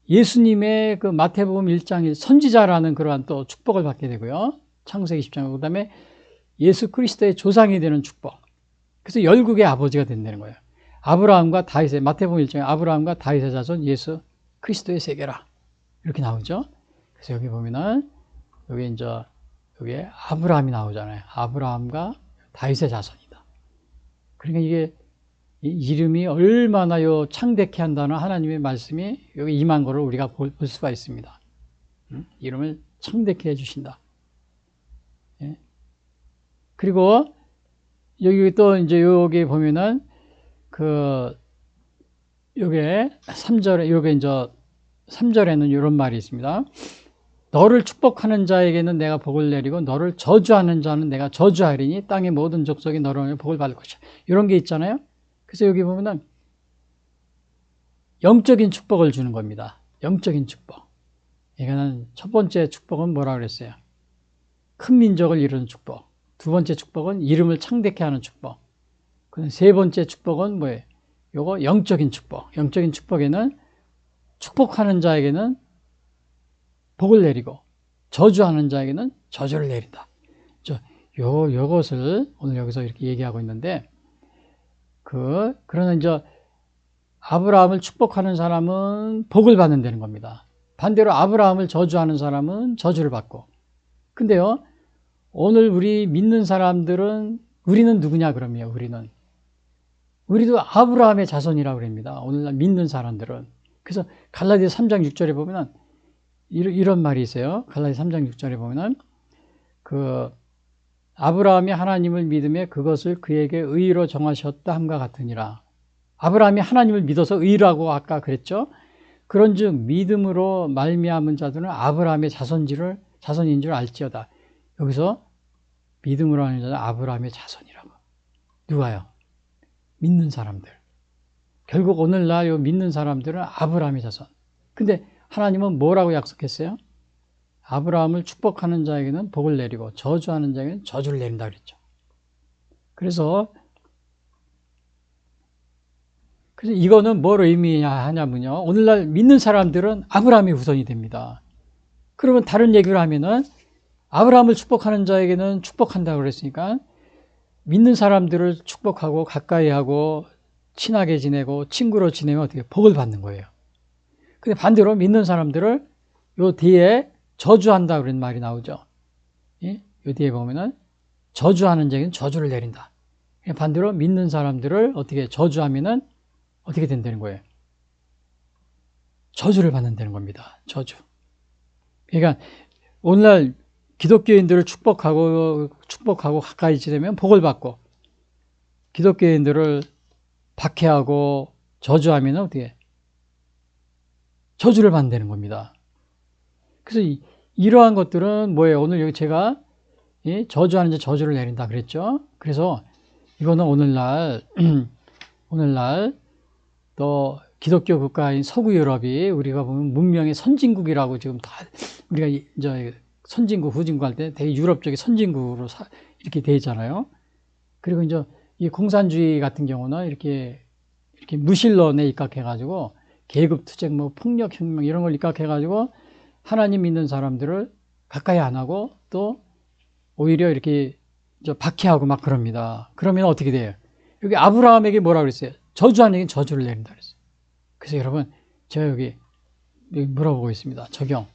예수님의 그 마태복음 1장의 선지자라는 그러한 또 축복을 받게 되고요. 창세기 10장, 그 다음에 예수 그리스도의 조상이 되는 축복. 그래서 열국의 아버지가 된다는 거예요. 아브라함과 다윗의, 마태복음 1장에 아브라함과 다윗의 자손 예수 그리스도의 세계라. 이렇게 나오죠. 그래서 여기 보면은, 여기 이제, 여기에 아브라함이 나오잖아요. 아브라함과 다윗의 자손이다. 그러니까 이게 이름이 얼마나 창대케 한다는 하나님의 말씀이 여기 임한 거를 우리가 볼 수가 있습니다. 이름을 창대케 해주신다. 예. 그리고 여기 또 이제 여기 보면은 요게 3절에, 요게 이제 3절에는 이런 말이 있습니다. 너를 축복하는 자에게는 내가 복을 내리고 너를 저주하는 자는 내가 저주하리니 땅의 모든 족속이 너로 복을 받을 것이야. 이런 게 있잖아요. 그래서 여기 보면은 영적인 축복을 주는 겁니다. 영적인 축복. 이거는 첫 번째 축복은 뭐라 그랬어요? 큰 민족을 이루는 축복. 두 번째 축복은 이름을 창대케 하는 축복. 세 번째 축복은 뭐예요? 요거 영적인 축복. 영적인 축복에는 축복하는 자에게는 복을 내리고 저주하는 자에게는 저주를 내린다. 요것을 오늘 여기서 이렇게 얘기하고 있는데, 그러나 이제 아브라함을 축복하는 사람은 복을 받는다는 겁니다. 반대로 아브라함을 저주하는 사람은 저주를 받고. 근데요, 오늘 우리 믿는 사람들은, 우리는 누구냐 그러면 우리도 아브라함의 자손이라고 그럽니다. 오늘날 믿는 사람들은. 그래서 갈라디아 3장 6절에 보면은 이런 말이 있어요. 갈라디아 3장 6절에 보면은 아브라함이 하나님을 믿음에 그것을 그에게 의로 정하셨다 함과 같으니라. 아브라함이 하나님을 믿어서 의라고 아까 그랬죠. 그런즉 믿음으로 말미암은 자들은 아브라함의 자손인 줄 알지어다. 여기서 믿음으로 하는 자는 아브라함의 자손이라고. 누가요? 믿는 사람들. 결국 오늘날 요 믿는 사람들은 아브라함의 자손. 근데 하나님은 뭐라고 약속했어요? 아브라함을 축복하는 자에게는 복을 내리고 저주하는 자에게는 저주를 내린다 그랬죠. 그래서 이거는 뭘 의미하냐면요. 오늘날 믿는 사람들은 아브라함의 후손이 됩니다. 그러면 다른 얘기를 하면은 아브라함을 축복하는 자에게는 축복한다고 그랬으니까 믿는 사람들을 축복하고 가까이 하고 친하게 지내고 친구로 지내면 어떻게 복을 받는 거예요. 근데 반대로 믿는 사람들을 요 뒤에 저주한다 그런 말이 나오죠. 예? 요 뒤에 보면은 저주하는 자에게는 저주를 내린다. 반대로 믿는 사람들을 어떻게 저주하면은 어떻게 된다는 거예요? 저주를 받는다는 겁니다. 저주. 그러니까 오늘날 기독교인들을 축복하고 가까이 지내면 복을 받고, 기독교인들을 박해하고 저주하면 어떻게? 저주를 받는다는 겁니다. 그래서 이러한 것들은 뭐예요? 오늘 여기 제가 저주하는 자 저주를 내린다 그랬죠. 그래서 이거는 오늘날 또 기독교 국가인 서구 유럽이 우리가 보면 문명의 선진국이라고 지금 다 우리가 이제 선진국, 후진국 할 때 되게 유럽 쪽이 선진국으로 이렇게 돼 있잖아요. 그리고 이제 이 공산주의 같은 경우는 이렇게 무신론에 입각해가지고 계급투쟁, 폭력혁명 이런 걸 입각해가지고 하나님 믿는 사람들을 가까이 안 하고 또 오히려 이렇게 박해하고 막 그럽니다. 그러면 어떻게 돼요? 여기 아브라함에게 뭐라 그랬어요? 저주하는 얘기는 저주를 내린다 그랬어요. 그래서 여러분, 제가 여기 물어보고 있습니다. 적용.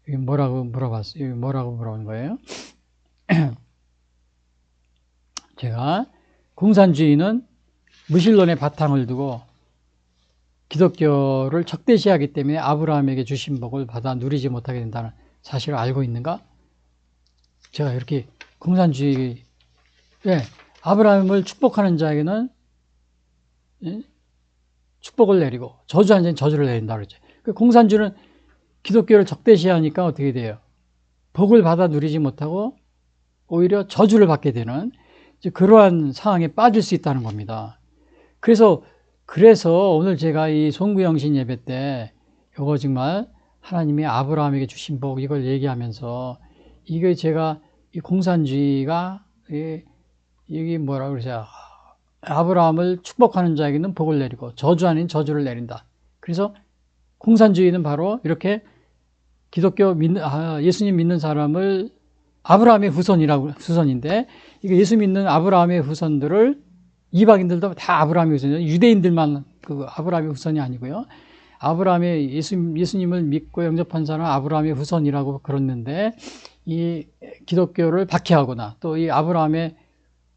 여기 뭐라고 물어봤어요? 여기 뭐라고 물어본 거예요? 제가 공산주의는 무신론의 바탕을 두고 기독교를 적대시하기 때문에 아브라함에게 주신 복을 받아 누리지 못하게 된다는 사실을 알고 있는가? 제가 이렇게 공산주의에 아브라함을 축복하는 자에게는 축복을 내리고 저주하는 자에게는 저주를 내린다 그랬죠. 공산주의는 기독교를 적대시하니까 어떻게 돼요? 복을 받아 누리지 못하고 오히려 저주를 받게 되는 그러한 상황에 빠질 수 있다는 겁니다. 그래서 오늘 제가 이 송구영신 예배 때 요거 정말 하나님이 아브라함에게 주신 복 이걸 얘기하면서 이게 제가 이 공산주의가 이게 뭐라 그러죠? 아브라함을 축복하는 자에게는 복을 내리고 저주 아닌 저주를 내린다. 그래서 공산주의는 바로 이렇게 기독교 예수님 믿는 사람을 아브라함의 후손인데 이게 예수 믿는 아브라함의 후손들을 이방인들도 다 아브라함의 후손이에요. 유대인들만 그 아브라함의 후손이 아니고요. 아브라함의 예수님을 믿고 영접한 사람은 아브라함의 후손이라고 그랬는데 이 기독교를 박해하거나 또 이 아브라함의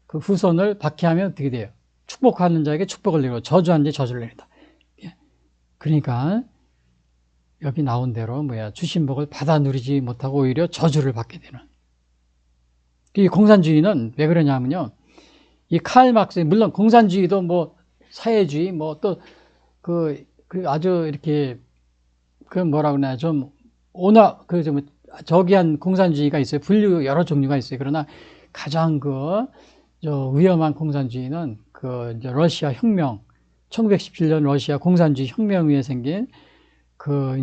그 후손을 박해하면 어떻게 돼요? 축복하는 자에게 축복을 내리고 저주하는 자에게 저주를 내린다. 그러니까 여기 나온 대로 주신 복을 받아 누리지 못하고 오히려 저주를 받게 되는. 이 공산주의는 왜 그러냐면요. 이 칼 막스, 물론 공산주의도 사회주의, 또 그 아주 이렇게, 뭐라 그러나, 좀, 저기한 공산주의가 있어요. 분류 여러 종류가 있어요. 그러나 가장 위험한 공산주의는 이제 러시아 혁명, 1917년 러시아 공산주의 혁명 후에 생긴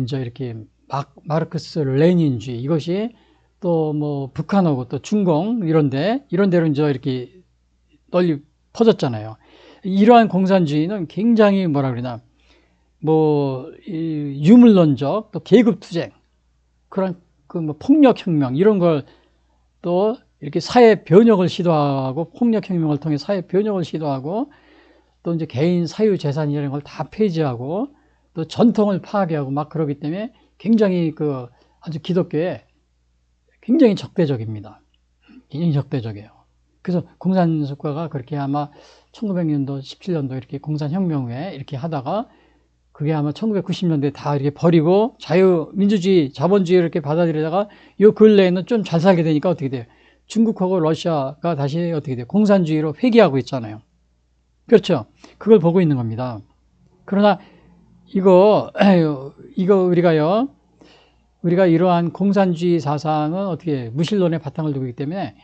이제 이렇게 마르크스 레닌주의, 이것이 또 북한하고 또 중공 이런 데로 이제 이렇게 널리 퍼졌잖아요. 이러한 공산주의는 굉장히 뭐라 그러나, 유물론적, 또 계급투쟁, 그런 폭력혁명, 이런 걸 또 이렇게 사회 변혁을 시도하고, 폭력혁명을 통해 사회 변혁을 시도하고, 또 이제 개인 사유 재산 이런 걸 다 폐지하고, 또 전통을 파괴하고 막 그러기 때문에 굉장히 아주 기독교에 굉장히 적대적입니다. 굉장히 적대적이에요. 그래서 공산국가가 그렇게 아마 1900년도, 17년도 이렇게 공산혁명 후에 이렇게 하다가 그게 아마 1990년대에 다 이렇게 버리고 자유민주주의, 자본주의를 이렇게 받아들이다가 요 근래에는 좀 잘 살게 되니까 어떻게 돼요? 중국하고 러시아가 다시 어떻게 돼요? 공산주의로 회귀하고 있잖아요. 그렇죠? 그걸 보고 있는 겁니다. 그러나 이거 우리가 이러한 공산주의 사상은 어떻게 무신론의 바탕을 두고 있기 때문에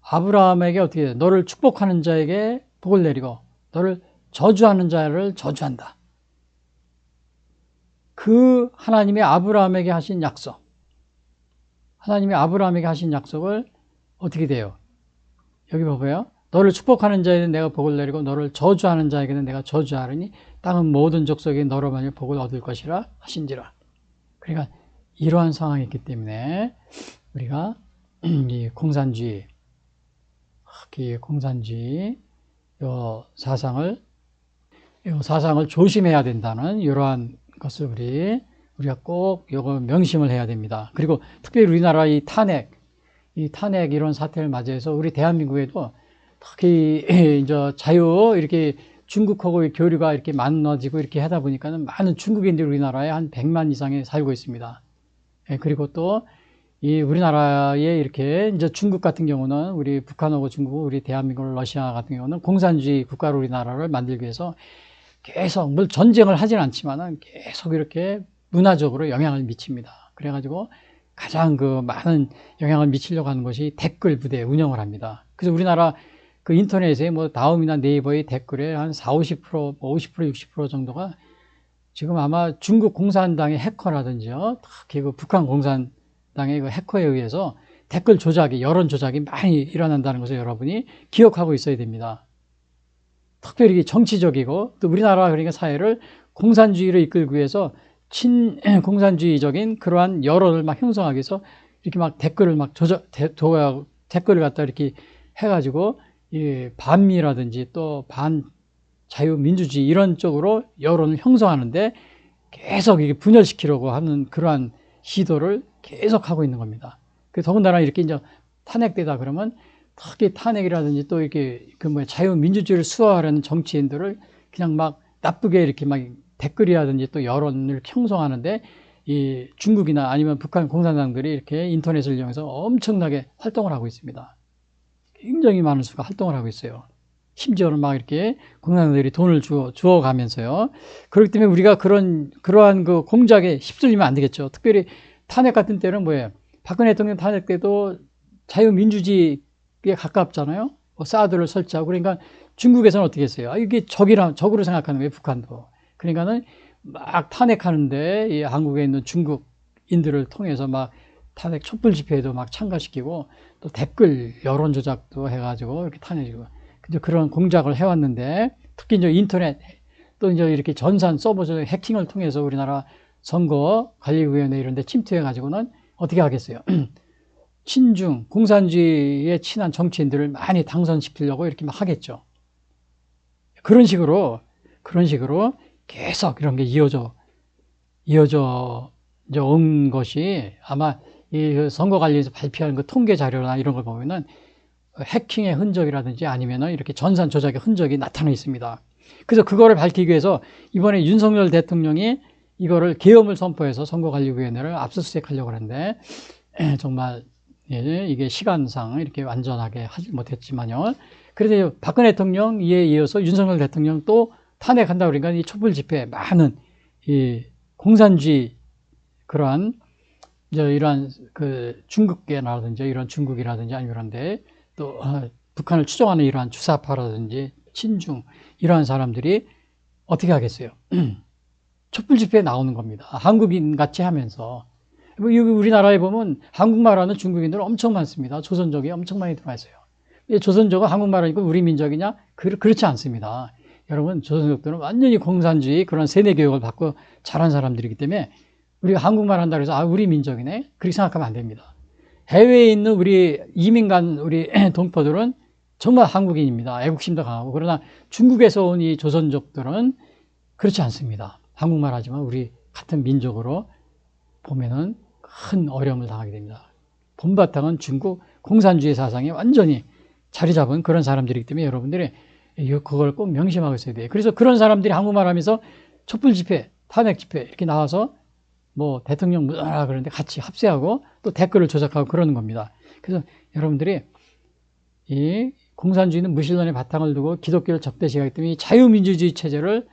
아브라함에게 어떻게 너를 축복하는 자에게 복을 내리고 너를 저주하는 자를 저주한다. 그 하나님이 아브라함에게 하신 약속, 하나님이 아브라함에게 하신 약속을 어떻게 돼요? 여기 봐봐요. 너를 축복하는 자에게는 내가 복을 내리고 너를 저주하는 자에게는 내가 저주하리니 땅은 모든 족속에 너로 만일 복을 얻을 것이라 하신지라. 그러니까 이러한 상황이 있기 때문에 우리가 이 공산주의 요 사상을 조심해야 된다는 이러한 것을 우리가 꼭 요거 명심을 해야 됩니다. 그리고 특별히 우리나라 이 탄핵 이런 사태를 맞이해서 우리 대한민국에도 특히 이제 이렇게 중국하고 교류가 이렇게 많아지고 이렇게 하다 보니까는 많은 중국인들이 우리나라에 한 100만 이상이 살고 있습니다. 그리고 또 이 우리나라에 이렇게 이제 중국 같은 경우는 우리 북한하고 중국, 우리 대한민국, 러시아 같은 경우는 공산주의 국가로 우리나라를 만들기 위해서 계속 물 전쟁을 하진 않지만은 계속 이렇게 문화적으로 영향을 미칩니다. 그래가지고 가장 많은 영향을 미치려고 하는 것이 댓글 부대 운영을 합니다. 그래서 우리나라 인터넷에 다음이나 네이버의 댓글에 한 40, 50%, 60% 정도가 지금 아마 중국 공산당의 해커라든지요, 특히 북한 공산당의 해커에 의해서 댓글 조작이, 여론 조작이 많이 일어난다는 것을 여러분이 기억하고 있어야 됩니다. 특별히 정치적이고 또 우리나라 그러니까 사회를 공산주의로 이끌기 위해서 친공산주의적인 그러한 여론을 막 형성하기 위해서 이렇게 막 댓글을 막 댓글을 갖다 이렇게 해가지고 이 반미라든지 또 반자유민주주의 이런 쪽으로 여론을 형성하는데 계속 이게 분열시키려고 하는 그러한 시도를 계속하고 있는 겁니다. 더군다나 이렇게 이제 탄핵되다 그러면 특히 탄핵이라든지 또 이렇게 자유민주주의를 수호하려는 정치인들을 그냥 막 나쁘게 이렇게 막 댓글이라든지 또 여론을 형성하는데 이 중국이나 아니면 북한 공산당들이 이렇게 인터넷을 이용해서 엄청나게 활동을 하고 있습니다. 굉장히 많은 수가 활동을 하고 있어요. 심지어는 막 이렇게 공산당들이 돈을 주어가면서요. 그렇기 때문에 우리가 그러한 공작에 휩쓸리면 안 되겠죠. 특별히 탄핵 같은 때는 뭐예요? 박근혜 대통령 탄핵 때도 자유민주주의에 가깝잖아요. 사드를 설치하고. 그러니까 중국에서는 어떻게 했어요? 이게 적으로 생각하는 거예요, 북한도. 그러니까는 막 탄핵하는데 이 한국에 있는 중국인들을 통해서 막 탄핵 촛불 집회에도 막 참가시키고 또 댓글 여론 조작도 해가지고 이렇게 탄핵이고 근데 그런 공작을 해왔는데 특히 이제 인터넷 또 이제 이렇게 전산 서버 해킹을 통해서 우리나라 선거관리위원회 이런 데 침투해가지고는 어떻게 하겠어요? 친중, 공산주의에 친한 정치인들을 많이 당선시키려고 이렇게 막 하겠죠. 그런 식으로 계속 이런 게 이어져 온 것이 아마 이 선거관리에서 발표하는 그 통계 자료나 이런 걸 보면은 해킹의 흔적이라든지 아니면은 이렇게 전산 조작의 흔적이 나타나 있습니다. 그래서 그거를 밝히기 위해서 이번에 윤석열 대통령이 이거를 계엄을 선포해서 선거관리위원회를 압수수색하려고 하는데 정말 이게 시간상 이렇게 완전하게 하지 못했지만요. 그래서 박근혜 대통령 이에 이어서 윤석열 대통령 또 탄핵한다 그러니까 이 촛불 집회에 많은 이 공산주의 그러한 이러한 그 중국계라든지 이런 중국이라든지 아니면 이런데 또 북한을 추종하는 이러한 주사파라든지 친중 이러한 사람들이 어떻게 하겠어요? 촛불 집회에 나오는 겁니다. 한국인 같이 하면서 우리나라에 보면 한국말하는 중국인들 엄청 많습니다. 조선족이 엄청 많이 들어와 있어요. 조선족은 한국말 하니까 우리 민족이냐? 그렇지 않습니다. 여러분, 조선족들은 완전히 공산주의 그런 세뇌 교육을 받고 자란 사람들이기 때문에 우리가 한국말 한다 그래서 우리 민족이네? 그렇게 생각하면 안 됩니다. 해외에 있는 우리 이민간 우리 동포들은 정말 한국인입니다. 애국심도 강하고. 그러나 중국에서 온 이 조선족들은 그렇지 않습니다. 한국말 하지만 우리 같은 민족으로 보면은 큰 어려움을 당하게 됩니다. 본바탕은 중국 공산주의 사상이 완전히 자리 잡은 그런 사람들이기 때문에 여러분들이 그걸 꼭 명심하고 있어야 돼요. 그래서 그런 사람들이 한국말 하면서 촛불 집회, 탄핵 집회 이렇게 나와서 뭐 대통령 뭐라 그러는데 같이 합세하고 또 댓글을 조작하고 그러는 겁니다. 그래서 여러분들이 이 공산주의는 무신론의 바탕을 두고 기독교를 적대시하기 때문에 자유민주주의 체제를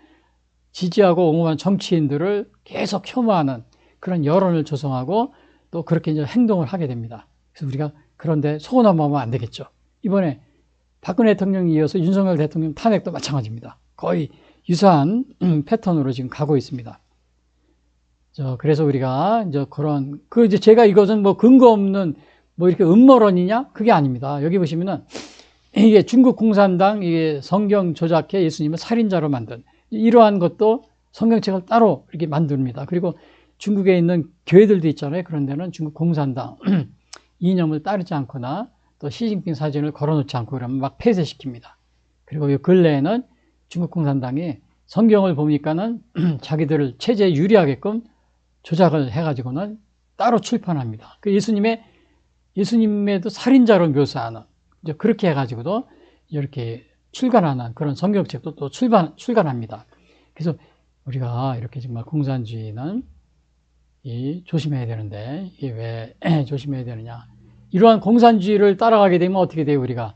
지지하고 옹호하는 정치인들을 계속 혐오하는 그런 여론을 조성하고 또 그렇게 이제 행동을 하게 됩니다. 그래서 우리가 그런데 소원하면 안 되겠죠. 이번에 박근혜 대통령에 이어서 윤석열 대통령 탄핵도 마찬가지입니다. 거의 유사한 패턴으로 지금 가고 있습니다. 그래서 우리가 이제 이제 제가 이것은 뭐 근거 없는 뭐 이렇게 음모론이냐? 그게 아닙니다. 여기 보시면은 이게 중국 공산당 이게 성경 조작해 예수님을 살인자로 만든 이러한 것도 성경책을 따로 이렇게 만듭니다. 그리고 중국에 있는 교회들도 있잖아요. 그런 데는 중국 공산당 이념을 따르지 않거나 또 시진핑 사진을 걸어놓지 않고 그러면 막 폐쇄시킵니다. 그리고 이 근래에는 중국 공산당이 성경을 보니까는 자기들 체제에 유리하게끔 조작을 해가지고는 따로 출판합니다. 그 예수님에도 살인자로 묘사하는 이제 그렇게 해가지고도 이렇게 출간하는 그런 성경책도 또 출간합니다. 그래서 우리가 이렇게 정말 공산주의는 조심해야 되는데 이게 왜 조심해야 되느냐? 이러한 공산주의를 따라가게 되면 어떻게 돼요? 우리가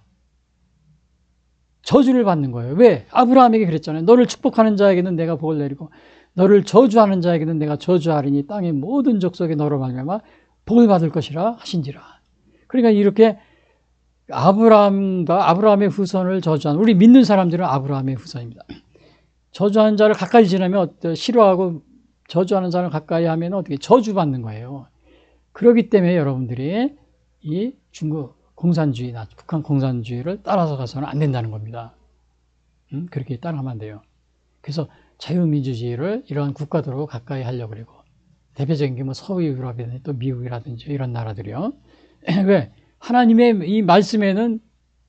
저주를 받는 거예요. 왜? 아브라함에게 그랬잖아요. 너를 축복하는 자에게는 내가 복을 내리고 너를 저주하는 자에게는 내가 저주하리니 땅의 모든 족속에 너로 말미암아 복을 받을 것이라 하신지라. 그러니까 이렇게 아브라함의 후손을 저주하는 우리 믿는 사람들은 아브라함의 후손입니다. 저주하는 자를 가까이 지나면 싫어하고 저주하는 자를 가까이 하면 어떻게 저주받는 거예요. 그렇기 때문에 여러분들이 이 중국 공산주의나 북한 공산주의를 따라서 가서는 안 된다는 겁니다. 그렇게 따라가면 안 돼요. 그래서 자유민주주의를 이러한 국가들하고 가까이 하려고 그러고 대표적인 게 뭐 서유럽이라든지 또 미국이라든지 이런 나라들이요. 왜? 하나님의 이 말씀에는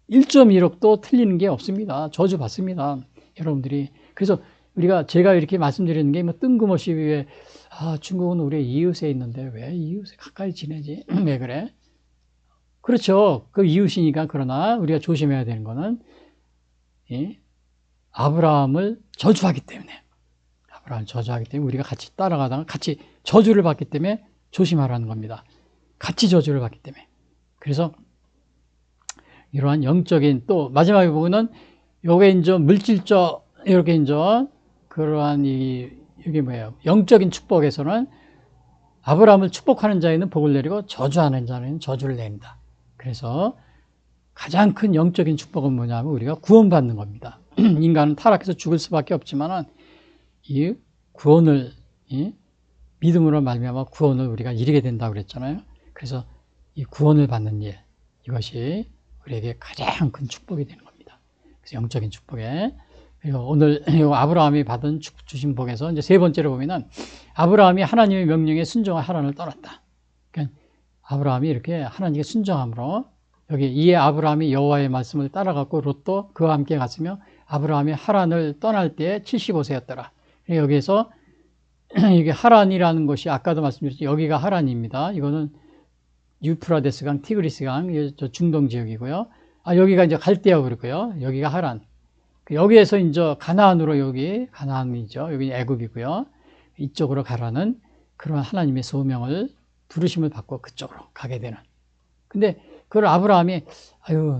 1.1억도 틀리는 게 없습니다. 저주받습니다. 여러분들이. 그래서 제가 이렇게 말씀드리는 게 뭐 뜬금없이 왜, 중국은 우리 이웃에 있는데 왜 이웃에 가까이 지내지? 왜 그래? 그렇죠. 그 이웃이니까. 그러나 우리가 조심해야 되는 거는 아브라함을 저주하기 때문에 우리가 같이 따라가다가 같이 저주를 받기 때문에 조심하라는 겁니다. 같이 저주를 받기 때문에. 그래서 이러한 영적인 또 마지막에 보면은 요게 이제 물질적 이렇게 이제 그러한 이게 뭐예요? 영적인 축복에서는 아브라함을 축복하는 자에는 복을 내리고 저주하는 자는 저주를 내린다. 그래서 가장 큰 영적인 축복은 뭐냐면 우리가 구원받는 겁니다. 인간은 타락해서 죽을 수밖에 없지만은 이 구원을 믿음으로 말미암아 구원을 우리가 이루게 된다고 그랬잖아요. 그래서 이 구원을 받는 일, 이것이 우리에게 가장 큰 축복이 되는 겁니다. 그래서 영적인 축복에. 그리고 오늘 아브라함이 받은 주신 복에서 이제 세 번째로 보면은 아브라함이 하나님의 명령에 순종한 하란을 떠났다. 그러니까 아브라함이 이렇게 하나님께 순종함으로 여기 이에 아브라함이 여호와의 말씀을 따라갔고 롯도 그와 함께 갔으며 아브라함이 하란을 떠날 때 75세였더라. 여기에서 이게 하란이라는 것이 아까도 말씀드렸죠. 여기가 하란입니다. 이거는 유프라데스강, 티그리스강, 저 중동 지역이고요. 여기가 이제 갈대아고 그러고요. 여기가 하란. 여기에서 이제 가나안으로 여기 가나안이죠. 여기 애굽이고요. 이쪽으로 가라는 그런 하나님의 소명을 부르심을 받고 그쪽으로 가게 되는. 근데 그걸 아브라함이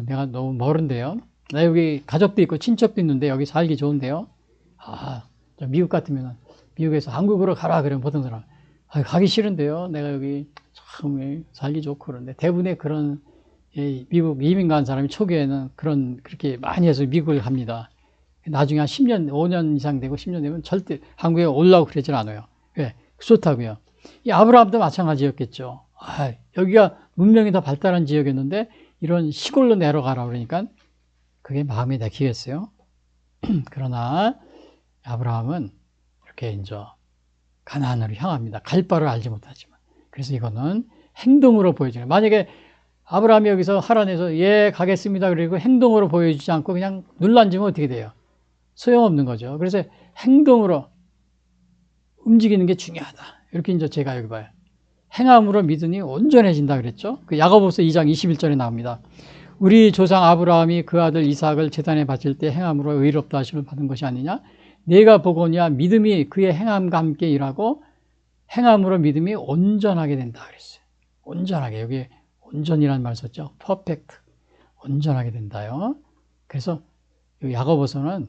내가 너무 멀은데요. 나 여기 가족도 있고 친척도 있는데 여기 살기 좋은데요. 저 미국 같으면 미국에서 한국으로 가라 그러면 보통 사람 가기 싫은데요. 내가 여기 참 살기 좋고 그런데 대부분의 그런 미국 이민 간 사람이 초기에는 그렇게 많이 해서 미국을 갑니다. 나중에 한 10년, 5년 이상 되고 10년 되면 절대 한국에 올라오고 그러질 않아요. 왜? 좋다고요. 이 아브라함도 마찬가지였겠죠. 여기가 문명이 더 발달한 지역이었는데 이런 시골로 내려가라 그러니까 그게 마음에 내키겠어요. 그러나 아브라함은 이렇게 이제 가나안으로 향합니다. 갈 바를 알지 못하지만. 그래서 이거는 행동으로 보여줘요. 만약에 아브라함이 여기서 하란에서 예 가겠습니다 그리고 행동으로 보여주지 않고 그냥 눌러앉으면 어떻게 돼요? 소용없는 거죠. 그래서 행동으로 움직이는 게 중요하다. 이렇게 이제 제가 여기 봐요. 행함으로 믿으니 온전해진다 그랬죠. 그 야고보서 2장 21절에 나옵니다. 우리 조상 아브라함이 그 아들 이삭을 제단에 바칠 때 행함으로 의롭다 하심을 받은 것이 아니냐? 내가 보거니와 믿음이 그의 행함과 함께 일하고 행함으로 믿음이 온전하게 된다 그랬어요. 온전하게. 여기 온전이라는 말 썼죠. 퍼펙트. 온전하게 된다요. 그래서 야고보서는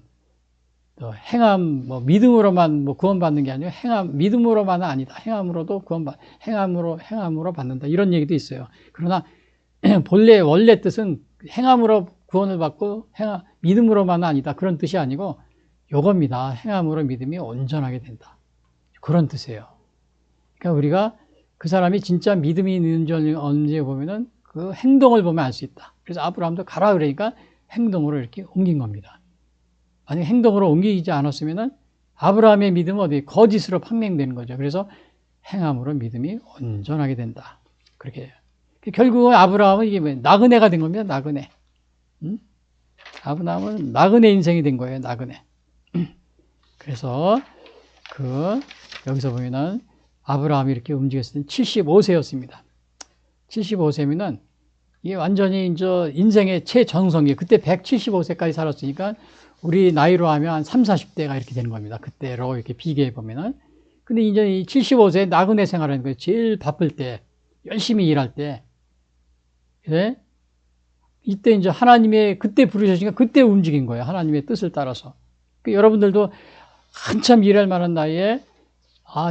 행함, 믿음으로만 구원받는 게 아니고 믿음으로만은 아니다. 행함으로도 행함으로 받는다. 이런 얘기도 있어요. 그러나 원래 뜻은 행함으로 구원을 받고 믿음으로만은 아니다. 그런 뜻이 아니고 요겁니다. 행함으로 믿음이 온전하게 된다. 그런 뜻이에요. 그러니까 우리가 그 사람이 진짜 믿음이 있는지 없는지 보면은 그 행동을 보면 알 수 있다. 그래서 아브라함도 가라 그러니까 행동으로 이렇게 옮긴 겁니다. 만약에 행동으로 옮기지 않았으면은 아브라함의 믿음은 어디 거짓으로 판명되는 거죠. 그래서 행함으로 믿음이 온전하게 된다. 그렇게 결국은 아브라함은 이게 뭐예요? 나그네가 된 겁니다. 나그네. 아브라함은 나그네 인생이 된 거예요. 나그네. 그래서 여기서 보면은 아브라함이 이렇게 움직였을 때 75세였습니다. 75세면은 이게 완전히 이제 인생의 최정성기. 그때 175세까지 살았으니까 우리 나이로 하면 한 30, 40대가 이렇게 되는 겁니다. 그때로 이렇게 비교해 보면은. 근데 이제 이 75세 나그네 생활하는 거예요. 제일 바쁠 때, 열심히 일할 때. 네? 이때 이제 하나님의 그때 부르셨으니까 그때 움직인 거예요. 하나님의 뜻을 따라서. 여러분들도 한참 일할 만한 나이에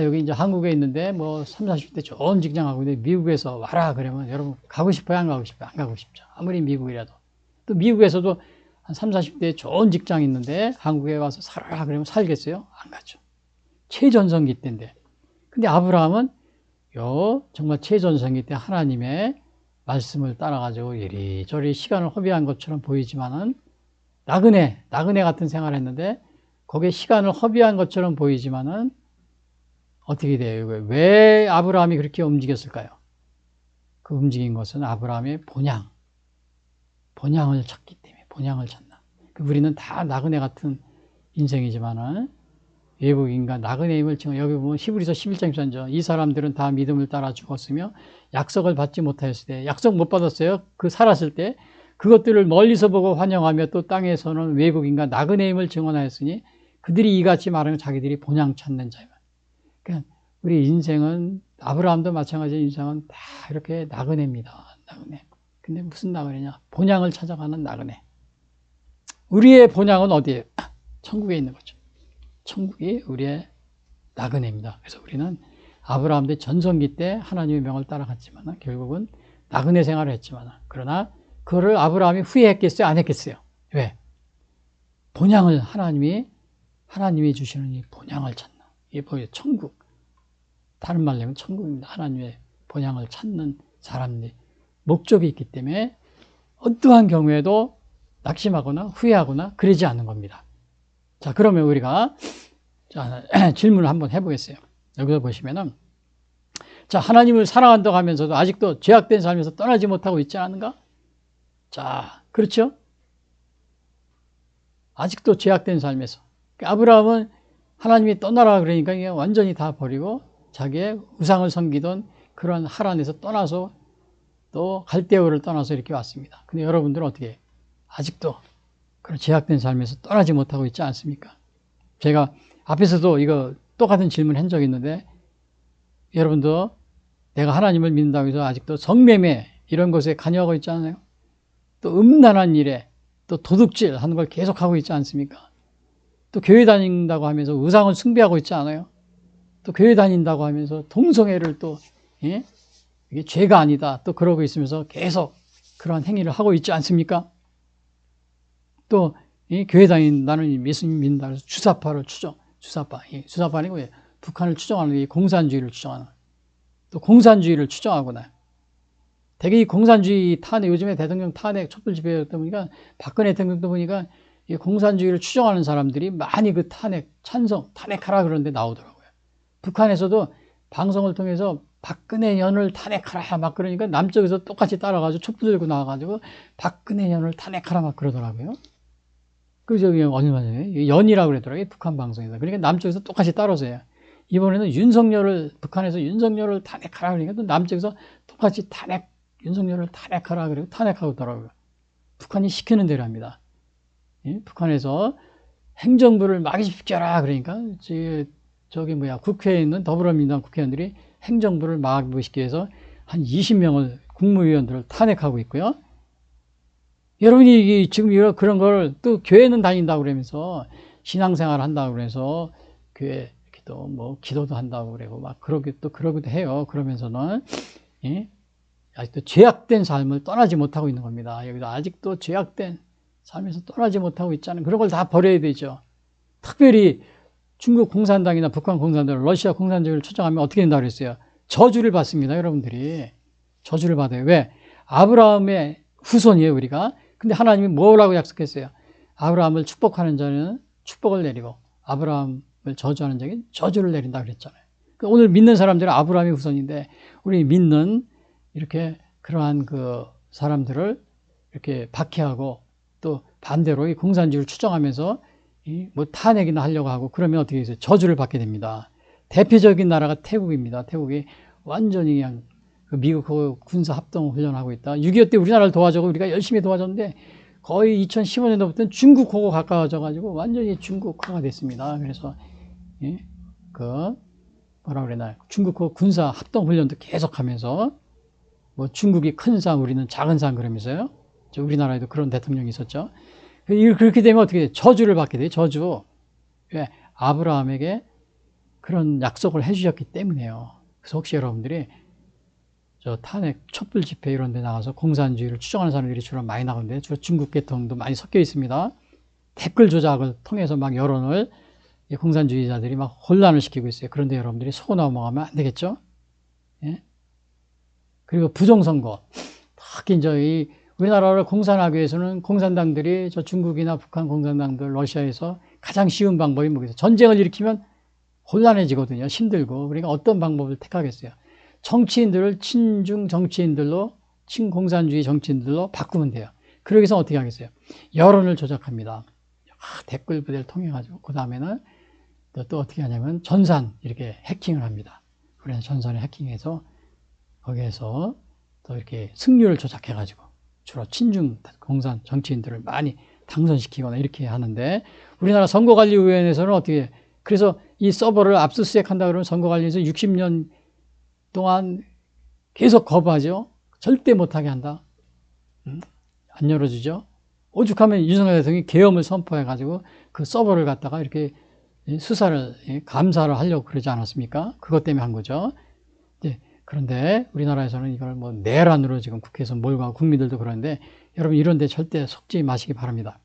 여기 이제 한국에 있는데 30, 40대 좋은 직장하고 있는데 미국에서 와라 그러면 여러분 가고 싶어요? 안 가고 싶어요? 안 가고 싶죠. 아무리 미국이라도. 또 미국에서도 한 30, 40대 좋은 직장이 있는데 한국에 와서 살아라 그러면 살겠어요? 안 가죠. 최전성기 때인데. 근데 아브라함은 정말 최전성기 때 하나님의 말씀을 따라가지고 이리저리 시간을 허비한 것처럼 보이지만은 나그네 같은 생활을 했는데 거기에 시간을 허비한 것처럼 보이지만은 어떻게 돼요? 왜 아브라함이 그렇게 움직였을까요? 그 움직인 것은 아브라함의 본향을 찾기 때문에 본향을 찾나. 우리는 다 나그네 같은 인생이지만은 외국인과 나그네임을 지금 여기 보면 히브리서 11장 1절 이 사람들은 다 믿음을 따라 죽었으며 약속을 받지 못하였을 때 약속 못 받았어요. 그 살았을 때 그것들을 멀리서 보고 환영하며 또 땅에서는 외국인과 나그네임을 증언하였으니 그들이 이같이 말하는 자기들이 본향 찾는 자예요. 그러니까 우리 인생은 아브라함도 마찬가지 인생은 다 이렇게 나그네입니다. 나그네. 근데 무슨 나그네냐? 본향을 찾아가는 나그네. 우리의 본향은 어디예요? 천국에 있는 거죠. 천국이 우리의 나그네입니다. 그래서 우리는 아브라함도 전성기 때 하나님의 명을 따라갔지만 결국은 나그네 생활을 했지만 그러나 그거를 아브라함이 후회했겠어요? 안 했겠어요? 왜? 본향을 하나님이 주시는 이 본향을 찾나. 이게 뭐예요? 천국. 다른 말로 하면 천국입니다. 하나님의 본향을 찾는 사람들이 목적이 있기 때문에 어떠한 경우에도 낙심하거나 후회하거나 그러지 않는 겁니다. 자, 그러면 우리가 자, 질문을 한번 해보겠어요. 여기서 보시면은 자, 하나님을 사랑한다고 하면서도 아직도 죄악된 삶에서 떠나지 못하고 있지 않은가? 자, 그렇죠? 아직도 죄악된 삶에서. 아브라함은 하나님이 떠나라 그러니까 완전히 다 버리고 자기의 우상을 섬기던 그런 하란에서 떠나서 또 갈대우를 떠나서 이렇게 왔습니다. 근데 여러분들은 어떻게 해요? 아직도 그런 죄악된 삶에서 떠나지 못하고 있지 않습니까? 제가 앞에서도 이거 똑같은 질문 한 적이 있는데 여러분도 내가 하나님을 믿는다고 해서 아직도 성매매 이런 것에 관여하고 있지 않아요? 또 음란한 일에 또 도둑질 하는 걸 계속하고 있지 않습니까? 또 교회 다닌다고 하면서 우상을 숭배하고 있지 않아요? 또 교회 다닌다고 하면서 동성애를 또 예? 이게 죄가 아니다 또 그러고 있으면서 계속 그러한 행위를 하고 있지 않습니까? 또 교회 나는 예수님 믿는다 그래서 주사파를 주사파는 왜 북한을 추종하는 게 공산주의를 추종하는 또 공산주의를 추종하거나 되게 이 공산주의 탄핵 요즘에 대통령 탄핵 촛불 집회였다 보니까 박근혜 대통령도 보니까 이 공산주의를 추종하는 사람들이 많이 그 탄핵 찬성 탄핵하라 그러는데 나오더라고요. 북한에서도 방송을 통해서 박근혜 년을 탄핵하라 막 그러니까 남쪽에서 똑같이 따라가지고 촛불 들고 나와가지고 박근혜 년을 탄핵하라 막 그러더라고요. 그 저기 얼마 전에 연이라고 그러더라고요. 북한 방송에서. 그러니까 남쪽에서 똑같이 따라서요. 이번에는 북한에서 윤석열을 탄핵하라 그러니까 또 남쪽에서 똑같이 윤석열을 탄핵하라 그러고 탄핵하고 있더라고요. 북한이 시키는 대로 합니다. 예? 북한에서 행정부를 마비시켜라 그러니까 국회에 있는 더불어민주당 국회의원들이 행정부를 마비시키기 위해서 한 20명을 국무위원들을 탄핵하고 있고요. 여러분이 지금 그런 걸 또 교회는 다닌다고 그러면서 신앙생활 한다고 그래서 교회 이렇게 또 뭐 기도도 한다고 그러고 막 그러기도 해요. 그러면서는 예? 아직도 죄악된 삶을 떠나지 못하고 있는 겁니다. 여기도 아직도 죄악된 삶에서 떠나지 못하고 있잖아요. 그런 걸 다 버려야 되죠. 특별히 중국 공산당이나 북한 공산당, 러시아 공산주의를 추종하면 어떻게 된다고 그랬어요? 저주를 받습니다. 여러분들이. 저주를 받아요. 왜? 아브라함의 후손이에요, 우리가. 근데 하나님이 뭐라고 약속했어요? 아브라함을 축복하는 자는 축복을 내리고 아브라함을 저주하는 자에게 저주를 내린다 그랬잖아요. 오늘 믿는 사람들은 아브라함의 후손인데 우리 믿는 이렇게 그러한 그 사람들을 이렇게 박해하고 또 반대로 이 공산주의를 추종하면서 뭐 탄핵이나 하려고 하고 그러면 어떻게 해서 저주를 받게 됩니다. 대표적인 나라가 태국입니다. 태국이 완전히 그냥 미국 군사 합동 훈련하고 있다. 6.25 때 우리나라를 도와주고 우리가 열심히 도와줬는데 거의 2015년도부터는 중국하고 가까워져 가지고 완전히 중국화가 됐습니다. 그래서 뭐라 그래나 중국하고 군사 합동 훈련도 계속하면서 뭐 중국이 큰 산 우리는 작은 산 그러면서요. 우리나라에도 그런 대통령이 있었죠. 그렇게 되면 어떻게 돼요? 저주를 받게 돼요. 저주. 왜? 아브라함에게 그런 약속을 해주셨기 때문에요. 그래서 혹시 여러분들이 탄핵 촛불 집회 이런 데 나가서 공산주의를 추종하는 사람들이 주로 많이 나오는데 주로 중국 계통도 많이 섞여 있습니다. 댓글 조작을 통해서 막 여론을 공산주의자들이 막 혼란을 시키고 있어요. 그런데 여러분들이 속고 넘어가면 안 되겠죠? 예? 그리고 부정선거. 특히 이제 우리나라를 공산하기 위해서는 공산당들이 중국이나 북한 공산당들, 러시아에서 가장 쉬운 방법이 뭐겠어요? 전쟁을 일으키면 곤란해지거든요. 힘들고. 그러니까 어떤 방법을 택하겠어요? 정치인들을 친중 정치인들로, 친공산주의 정치인들로 바꾸면 돼요. 그러기 위해서 어떻게 하겠어요? 여론을 조작합니다. 댓글 부대를 통해가지고. 그 다음에는 또 어떻게 하냐면 전산, 이렇게 해킹을 합니다. 그래서 전산을 해킹해서 거기에서 또 이렇게 승률을 조작해가지고 주로 친중 공산 정치인들을 많이 당선시키거나 이렇게 하는데 우리나라 선거관리위원회에서는 어떻게 그래서 이 서버를 압수수색한다 그러면 선거관리에서 60년 동안 계속 거부하죠. 절대 못하게 한다. 안 열어주죠. 오죽하면 윤석열 대통령이 계엄을 선포해가지고 그 서버를 갖다가 이렇게 수사를 감사를 하려고 그러지 않았습니까? 그것 때문에 한 거죠. 그런데 우리나라에서는 이걸 뭐 내란으로 지금 국회에서 몰고 가고 국민들도 그러는데 여러분 이런 데 절대 속지 마시기 바랍니다.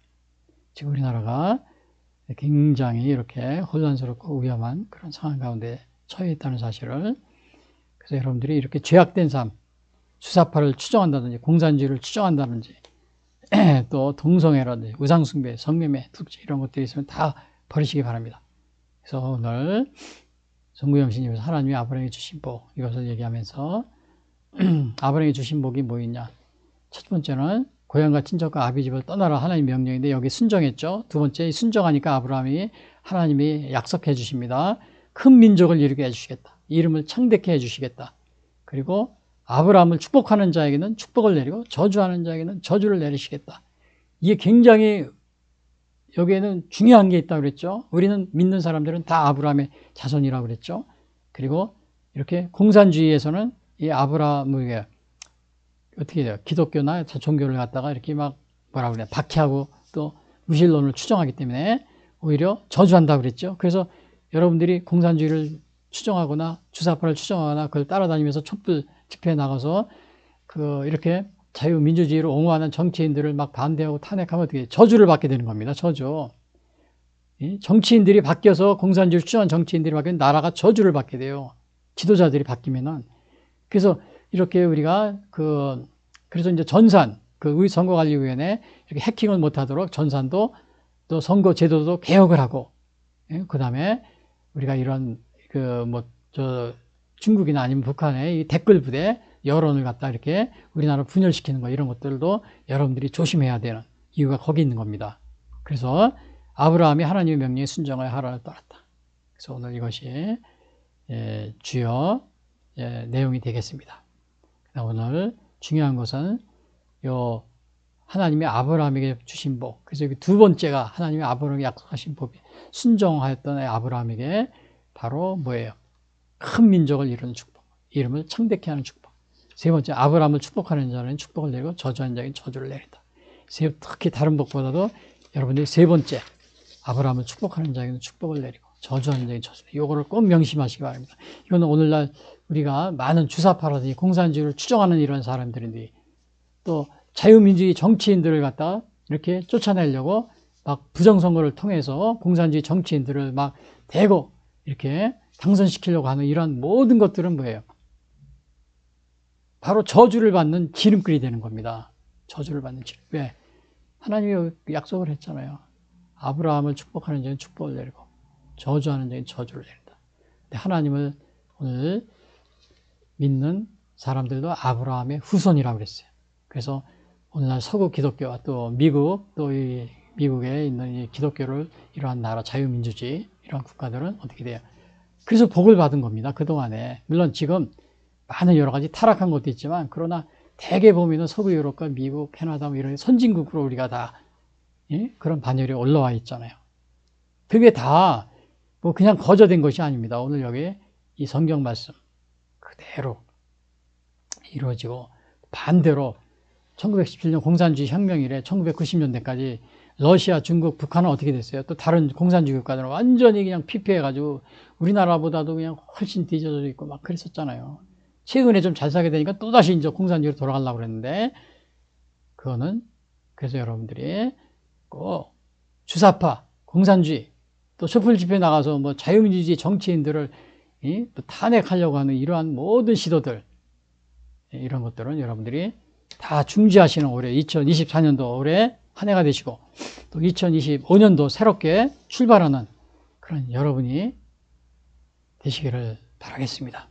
지금 우리나라가 굉장히 이렇게 혼란스럽고 위험한 그런 상황 가운데 처해 있다는 사실을. 그래서 여러분들이 이렇게 죄악된 삶, 주사파를 추종한다든지 공산주의를 추종한다든지 또 동성애라든지 우상숭배, 성매매, 툭지 이런 것들이 있으면 다 버리시기 바랍니다. 그래서 오늘 정구영신님께서 하나님이 아브라함에게 주신 복 이것을 얘기하면서 아브라함에게 주신 복이 뭐 있냐. 첫 번째는 고향과 친척과 아비 집을 떠나라 하나님 명령인데 여기 순종했죠. 두 번째 순종하니까 아브라함이 하나님이 약속해 주십니다. 큰 민족을 이루게 해주시겠다. 이름을 창대케 해주시겠다. 그리고 아브라함을 축복하는 자에게는 축복을 내리고 저주하는 자에게는 저주를 내리시겠다. 이게 굉장히 여기에는 중요한 게 있다고 그랬죠. 우리는 믿는 사람들은 다 아브라함의 자손이라고 그랬죠. 그리고 이렇게 공산주의에서는 이 아브라함을 어떻게 돼요? 기독교나 종교를 갖다가 이렇게 막 뭐라 그래 박해하고 또 무신론을 추정하기 때문에 오히려 저주한다고 그랬죠. 그래서 여러분들이 공산주의를 추정하거나 주사파를 추정하거나 그걸 따라다니면서 촛불 집회에 나가서 이렇게 자유민주주의를 옹호하는 정치인들을 막 반대하고 탄핵하면 어떻게 저주를 받게 되는 겁니다. 저주. 정치인들이 바뀌어서 공산주의를 추정하는 정치인들이 바뀌면 나라가 저주를 받게 돼요. 지도자들이 바뀌면은. 그래서 이렇게 우리가 그래서 이제 전산, 우리 선거관리위원회 이렇게 해킹을 못하도록 전산도 또 선거 제도도 개혁을 하고, 그 다음에 우리가 이런 중국이나 아니면 북한의 이 댓글 부대 여론을 갖다 이렇게 우리나라 분열시키는 거 이런 것들도 여러분들이 조심해야 되는 이유가 거기 있는 겁니다. 그래서 아브라함이 하나님의 명령에 순종하여 하란을 떠났다. 그래서 오늘 이것이 주요 내용이 되겠습니다. 오늘 중요한 것은 하나님이 아브라함에게 주신 복. 그래서 여기 두 번째가 하나님이 아브라함에게 약속하신 법이 순종하였던 아브라함에게 바로 뭐예요? 큰 민족을 이루는 축복. 이름을 창대케 하는 축복. 세 번째, 아브라함을 축복하는 자는 축복을 내리고 저주하는 자에게 저주를 내린다. 특히 다른 복보다도 여러분들이 세 번째, 아브라함을 축복하는 자에게는 축복을 내리고 저주하는 자에게 저주를 내리고 이거를 꼭 명심하시기 바랍니다. 이거는 오늘날 우리가 많은 주사파라든지 공산주의를 추종하는 이런 사람들인데 또 자유민주주의 정치인들을 갖다가 이렇게 쫓아내려고 막 부정선거를 통해서 공산주의 정치인들을 막 대고 이렇게 당선시키려고 하는 이런 모든 것들은 뭐예요? 바로 저주를 받는 기름글이 되는 겁니다. 저주를 받는 기름. 왜? 하나님이 약속을 했잖아요. 아브라함을 축복하는 자는 축복을 내리고 저주하는 자는 저주를 내린다. 근데 하나님을 오늘 믿는 사람들도 아브라함의 후손이라고 그랬어요. 그래서 오늘날 서구 기독교와 또 미국, 또 이 미국에 있는 이 기독교를 이러한 나라, 자유민주주의, 이러한 국가들은 어떻게 돼요? 그래서 복을 받은 겁니다. 그동안에. 물론 지금 많은 여러 가지 타락한 것도 있지만, 그러나 대개 보면은 서구 유럽과 미국, 캐나다 이런 선진국으로 우리가 다 그런 반열에 올라와 있잖아요. 그게 다 뭐 그냥 거저된 것이 아닙니다. 오늘 여기 이 성경 말씀 그대로 이루어지고 반대로 1917년 공산주의 혁명 이래 1990년대까지 러시아, 중국, 북한은 어떻게 됐어요? 또 다른 공산주의 국가들은 완전히 그냥 피폐해가지고 우리나라보다도 그냥 훨씬 뒤져져 있고 막 그랬었잖아요. 최근에 좀 잘 살게 되니까 또다시 이제 공산주의로 돌아가려고 그랬는데 그거는 그래서 여러분들이 꼭 주사파, 공산주의 또 촛불 집회 나가서 뭐 자유민주주의 정치인들을 또 탄핵하려고 하는 이러한 모든 시도들 이런 것들은 여러분들이 다 중지하시는 올해 2024년도 올해 한 해가 되시고 또 2025년도 새롭게 출발하는 그런 여러분이 되시기를 바라겠습니다.